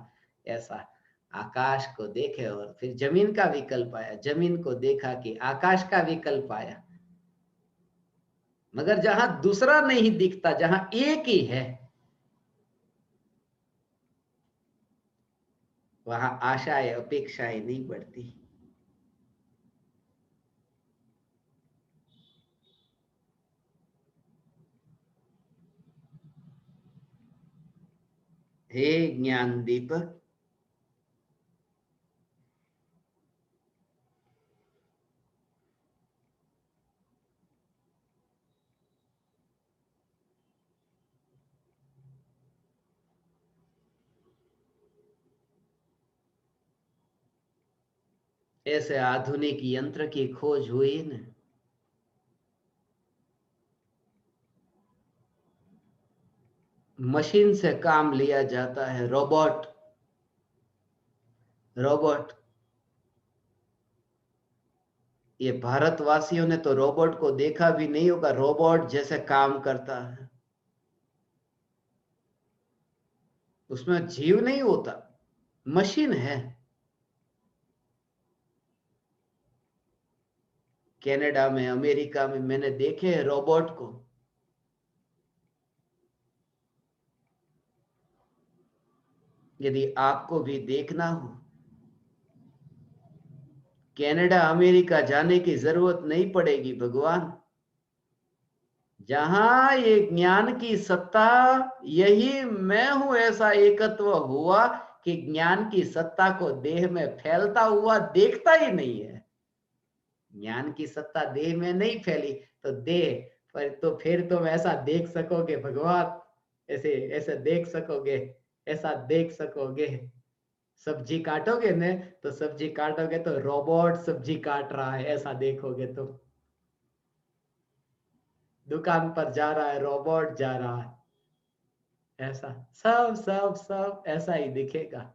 ऐसा आकाश को देखे और फिर जमीन का विकल्प आया, जमीन को देखा कि आकाश का विकल्प आया, मगर जहां दूसरा नहीं दिखता, जहां एक ही है, वहां आशाएं अपेक्षाएं नहीं बढ़ती। हे ज्ञान दीपक, ऐसे आधुनिक यंत्र की खोज हुई न, मशीन से काम लिया जाता है, रोबोट। रोबोट, ये भारतवासियों ने तो रोबोट को देखा भी नहीं होगा, रोबोट जैसे काम करता है, उसमें जीव नहीं होता, मशीन है। कनाडा में, अमेरिका में मैंने देखे हैं रोबोट को। यदि आपको भी देखना हो, कनाडा अमेरिका जाने की जरूरत नहीं पड़ेगी भगवान। जहां ये ज्ञान की सत्ता, यही मैं हूं, ऐसा एकत्व हुआ कि ज्ञान की सत्ता को देह में फैलता हुआ देखता ही नहीं है। ज्ञान की सत्ता देह में नहीं फैली तो देह पर, तो फिर तुम ऐसा देख सकोगे भगवान, ऐसे ऐसे देख सकोगे, ऐसा देख सकोगे। सब्जी काटोगे ने, तो सब्जी काटोगे तो रोबोट सब्जी काट रहा है, ऐसा देखोगे तुम। दुकान पर जा रहा है, रोबोट जा रहा है, ऐसा सब सब सब ऐसा ही दिखेगा।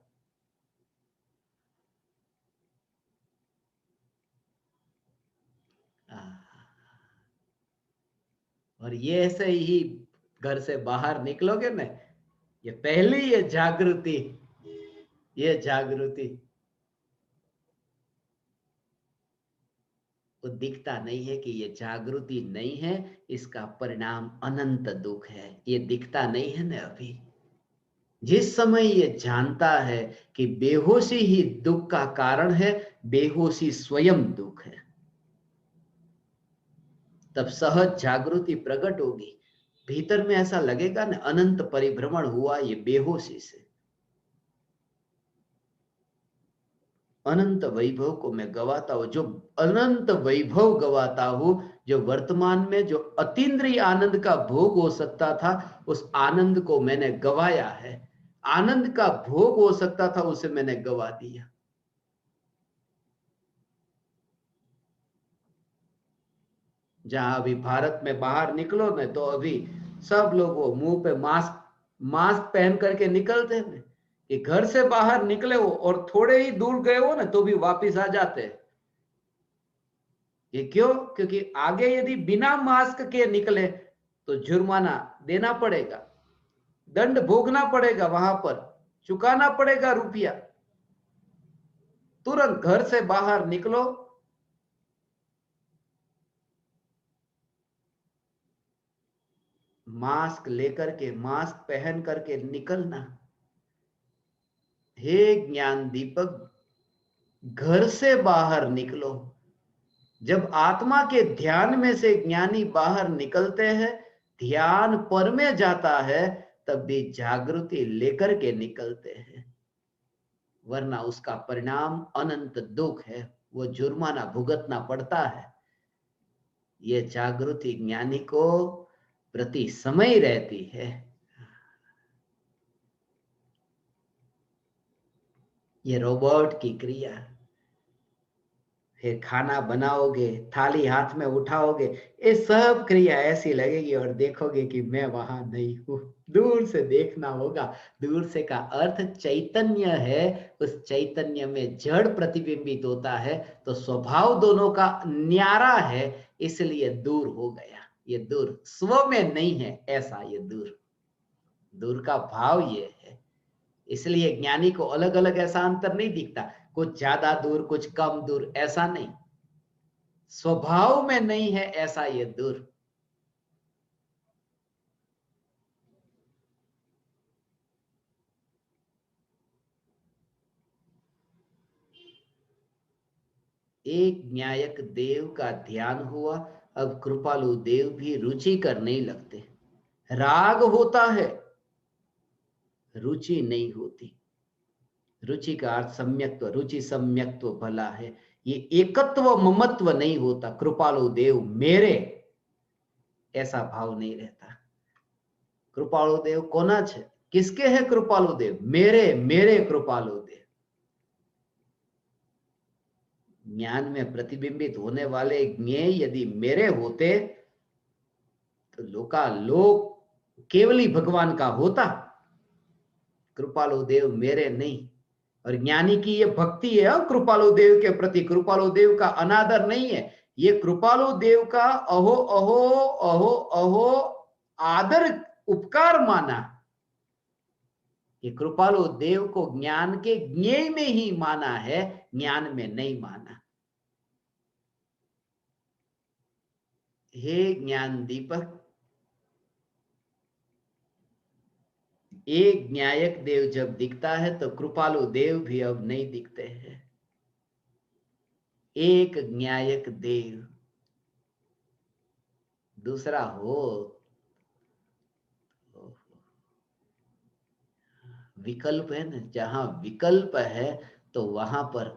और ये ऐसे ही घर से बाहर निकलोगे ना, ये पहली ये जागृति, ये जागृति, वो दिखता नहीं है कि ये जागृति नहीं है, इसका परिणाम अनंत दुख है, ये दिखता नहीं है ना अभी। जिस समय ये जानता है कि बेहोशी ही दुख का कारण है, बेहोशी स्वयं दुख है, तब सहज जागृति प्रकट होगी। भीतर में ऐसा लगेगा ना, अनंत परिभ्रमण हुआ ये बेहोशी से। अनंत वैभव को मैं गवाता हूं, जो अनंत वैभव गवाता हूं, जो वर्तमान में जो अतीन्द्रिय आनंद का भोग हो सकता था, उस आनंद को मैंने गवाया है। आनंद का भोग हो सकता था, उसे मैंने गवा दिया। जहां अभी भारत में बाहर निकलो ना, तो अभी सब लोग वो मुंह पे मास्क मास्क पहन करके निकलते हैं, कि घर से बाहर निकले हो और थोड़े ही दूर गए हो ना, तो भी वापिस आ जाते हैं। ये क्यों? क्योंकि आगे यदि बिना मास्क के निकले तो जुर्माना देना पड़ेगा, दंड भोगना पड़ेगा, वहां पर चुकाना पड़ेगा रुपया। तुरंत घर से बाहर निकलो, मास्क लेकर के, मास्क पहन करके निकलना। हे ज्ञान दीपक, घर से बाहर निकलो। जब आत्मा के ध्यान में से ज्ञानी बाहर निकलते हैं, ध्यान पर में जाता है, तब भी जागृति लेकर के निकलते हैं, वरना उसका परिणाम अनंत दुख है, वो जुर्माना भुगतना पड़ता है। ये जागृति ज्ञानी को प्रति समय रहती है। ये रोबोट की क्रिया। फिर खाना बनाओगे, थाली हाथ में उठाओगे, ये सब क्रिया ऐसी लगेगी और देखोगे कि मैं वहां नहीं हूं। दूर से देखना होगा। दूर से का अर्थ चैतन्य है, उस चैतन्य में जड़ प्रतिबिंबित होता है, तो स्वभाव दोनों का न्यारा है, इसलिए दूर हो गया। ये दूर स्व में नहीं है, ऐसा ये दूर, दूर का भाव ये है। इसलिए ज्ञानी को अलग अलग ऐसा अंतर नहीं दिखता, कुछ ज्यादा दूर कुछ कम दूर, ऐसा नहीं। स्वभाव में नहीं है ऐसा ये दूर। एक न्यायक देव का ध्यान हुआ, अब कृपालु देव भी रुचि करने लगते। राग होता है, रुचि नहीं होती। रुचि का अर्थ सम्यक्त्व, रुचि सम्यक्त्व भला है। ये एकत्व ममत्व नहीं होता। कृपालु देव मेरे, ऐसा भाव नहीं रहता। कृपालु देव कोना छे, किसके है कृपालु देव? मेरे, मेरे कृपालु देव। ज्ञान में प्रतिबिंबित होने वाले ज्ञेय यदि मेरे होते तो लोकालोक केवली भगवान का होता। कृपालु देव मेरे नहीं। और ज्ञानी की ये भक्ति है कृपालु देव के प्रति। कृपालु देव का अनादर नहीं है, ये कृपालु देव का अहो अहो अहो अहो आदर, उपकार माना। ये कृपालु देव को ज्ञान के ज्ञेय में ही माना है, ज्ञान में नहीं माना। हे ज्ञान दीपक, एक न्यायक देव जब दिखता है तो कृपालु देव भी अब नहीं दिखते हैं। एक न्यायक देव, दूसरा हो विकल्प है ना, जहां विकल्प है तो वहां पर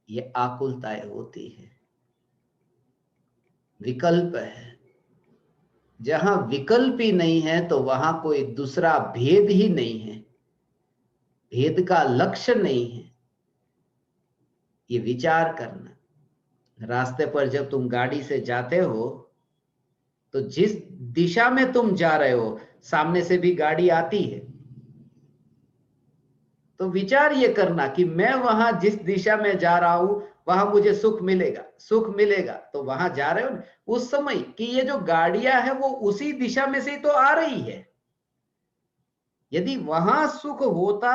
ये आकुलताएं होती है। विकल्प है, जहां विकल्प ही नहीं है तो वहां कोई दूसरा भेद ही नहीं है, भेद का लक्ष्य नहीं है। ये विचार करना। रास्ते पर जब तुम गाड़ी से जाते हो तो जिस दिशा में तुम जा रहे हो, सामने से भी गाड़ी आती है, तो विचार ये करना कि मैं वहां जिस दिशा में जा रहा हूं वहां मुझे सुख मिलेगा, सुख मिलेगा। तो वहां जा रहे हो ना, उस समय कि ये जो गाड़ियां है वो उसी दिशा में से तो आ रही है। यदि वहां सुख होता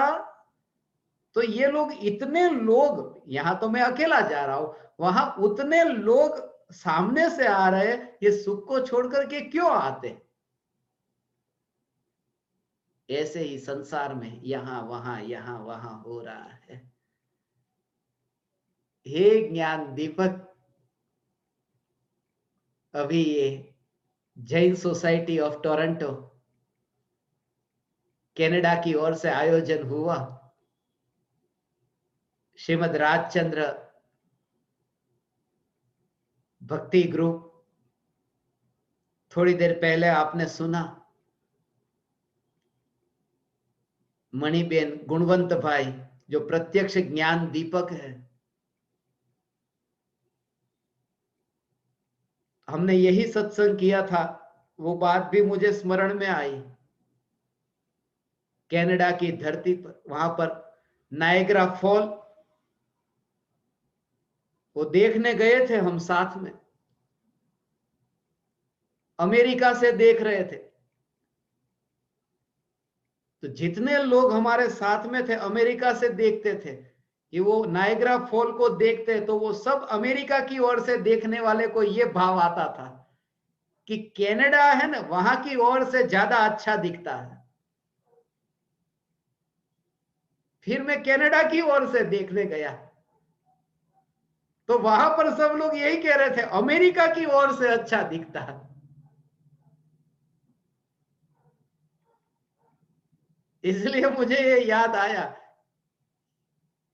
तो ये लोग, इतने लोग, यहां तो मैं अकेला जा रहा हूं, वहां उतने लोग सामने से आ रहे, ये सुख को छोड़ करके क्यों आते? ऐसे ही संसार में यहां वहां हो रहा है। हे ज्ञान दीपक, अभी ये Jain society of Toronto Canada की ओर से आयोजन हुआ। श्रीमद राजचंद्र भक्ति ग्रुप, थोड़ी देर पहले आपने सुना मणिबेन गुणवंत भाई जो प्रत्यक्ष ज्ञान दीपक है। हमने यही सत्संग किया था, वो बात भी मुझे स्मरण में आई। कनाडा की धरती पर, वहां पर नायग्रा फॉल, वो देखने गए थे हम साथ में। अमेरिका से देख रहे थे, तो जितने लोग हमारे साथ में थे अमेरिका से देखते थे कि वो नायग्रा फॉल को देखते, तो वो सब अमेरिका की ओर से देखने वाले को ये भाव आता था कि कनाडा है ना, वहां की ओर से ज्यादा अच्छा दिखता है। फिर मैं कनाडा की ओर से देखने गया तो वहां पर सब लोग यही कह रहे थे, अमेरिका की ओर से अच्छा दिखता है। इसलिए मुझे ये याद आया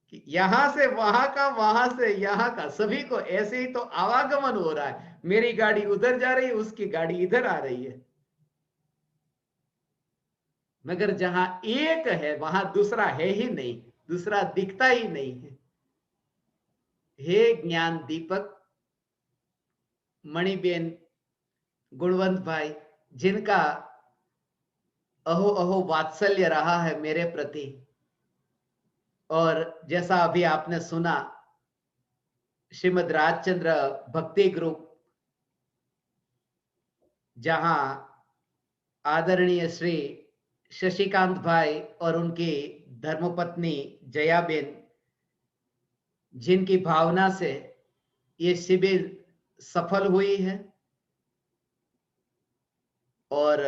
कि यहां से वहां का, वहां से यहां का, सभी को ऐसे ही तो आवागमन हो रहा है। मेरी गाड़ी उधर जा रही है, उसकी गाड़ी इधर आ रही है, मगर जहां एक है वहां दूसरा है ही नहीं, दूसरा दिखता ही नहीं है। हे ज्ञान दीपक, मणिबेन, गुणवंत भाई, जिनका अहो अहो वात्सल्य रहा है मेरे प्रति, और जैसा अभी आपने सुना श्रीमद् राजचंद्र भक्ति ग्रुप, जहां आदरणीय श्री शशिकांत भाई और उनकी धर्मपत्नी जयाबेन, जिनकी भावना से ये शिविर सफल हुई है, और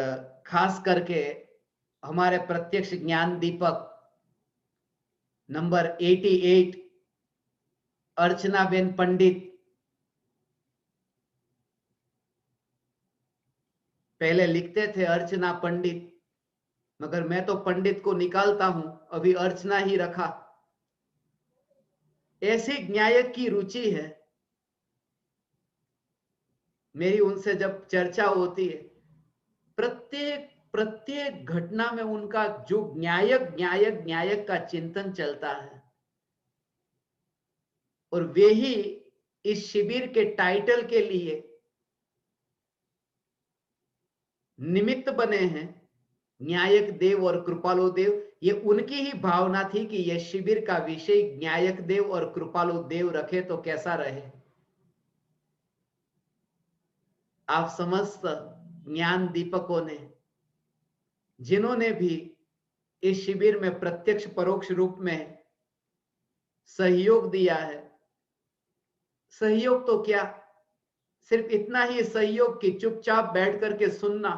खास करके हमारे प्रत्यक्ष ज्ञान दीपक नंबर 88 अर्चनाबेन पंडित, पहले लिखते थे अर्चना पंडित, मगर मैं तो पंडित को निकालता हूं, अभी अर्चना ही रखा। ऐसी न्यायक की रुचि है मेरी, उनसे जब चर्चा होती है, प्रत्येक प्रत्येक घटना में उनका जो न्यायक न्यायक न्यायक का चिंतन चलता है, और वे ही इस शिविर के टाइटल के लिए निमित्त बने हैं, न्यायक देव और कृपालु देव। ये उनकी ही भावना थी कि यह शिविर का विषय न्यायक देव और कृपालु देव रखे तो कैसा रहे। आप समस्त ज्ञान दीपकों ने, जिन्होंने भी इस शिविर में प्रत्यक्ष परोक्ष रूप में सहयोग दिया है, सहयोग तो क्या, सिर्फ इतना ही सहयोग कि चुपचाप बैठ करके सुनना,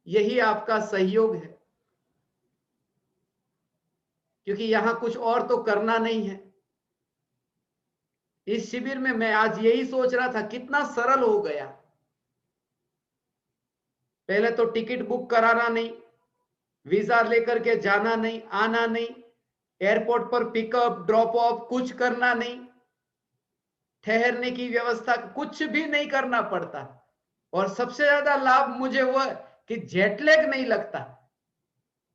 यही आपका सहयोग है, क्योंकि यहां कुछ और तो करना नहीं है। इस शिविर में मैं आज यही सोच रहा था, कितना सरल हो गया। पहले तो टिकट बुक कराना नहीं, वीजा लेकर के जाना नहीं, आना नहीं, एयरपोर्ट पर पिकअप ड्रॉप ऑफ कुछ करना नहीं, ठहरने की व्यवस्था कुछ भी नहीं करना पड़ता। और सबसे ज्यादा लाभ मुझे वो कि जेटलैग नहीं लगता,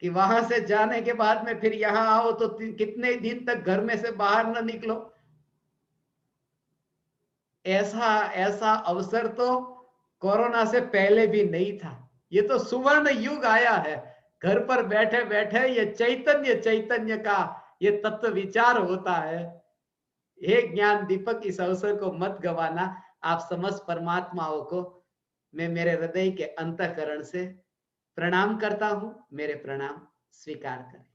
कि वहां से जाने के बाद में फिर यहां आओ तो कितने दिन तक घर में से बाहर ना निकलो। ऐसा ऐसा अवसर तो कोरोना से पहले भी नहीं था। ये तो सुवर्ण युग आया है। घर पर बैठे बैठे ये चैतन्य चैतन्य का ये तत्व विचार होता है। हे ज्ञान दीपक, इस अवसर को मत गवाना। आप समस्त परमात्माओं को मैं मेरे हृदय के अंतःकरण से प्रणाम करता हूं। मेरे प्रणाम स्वीकार करें।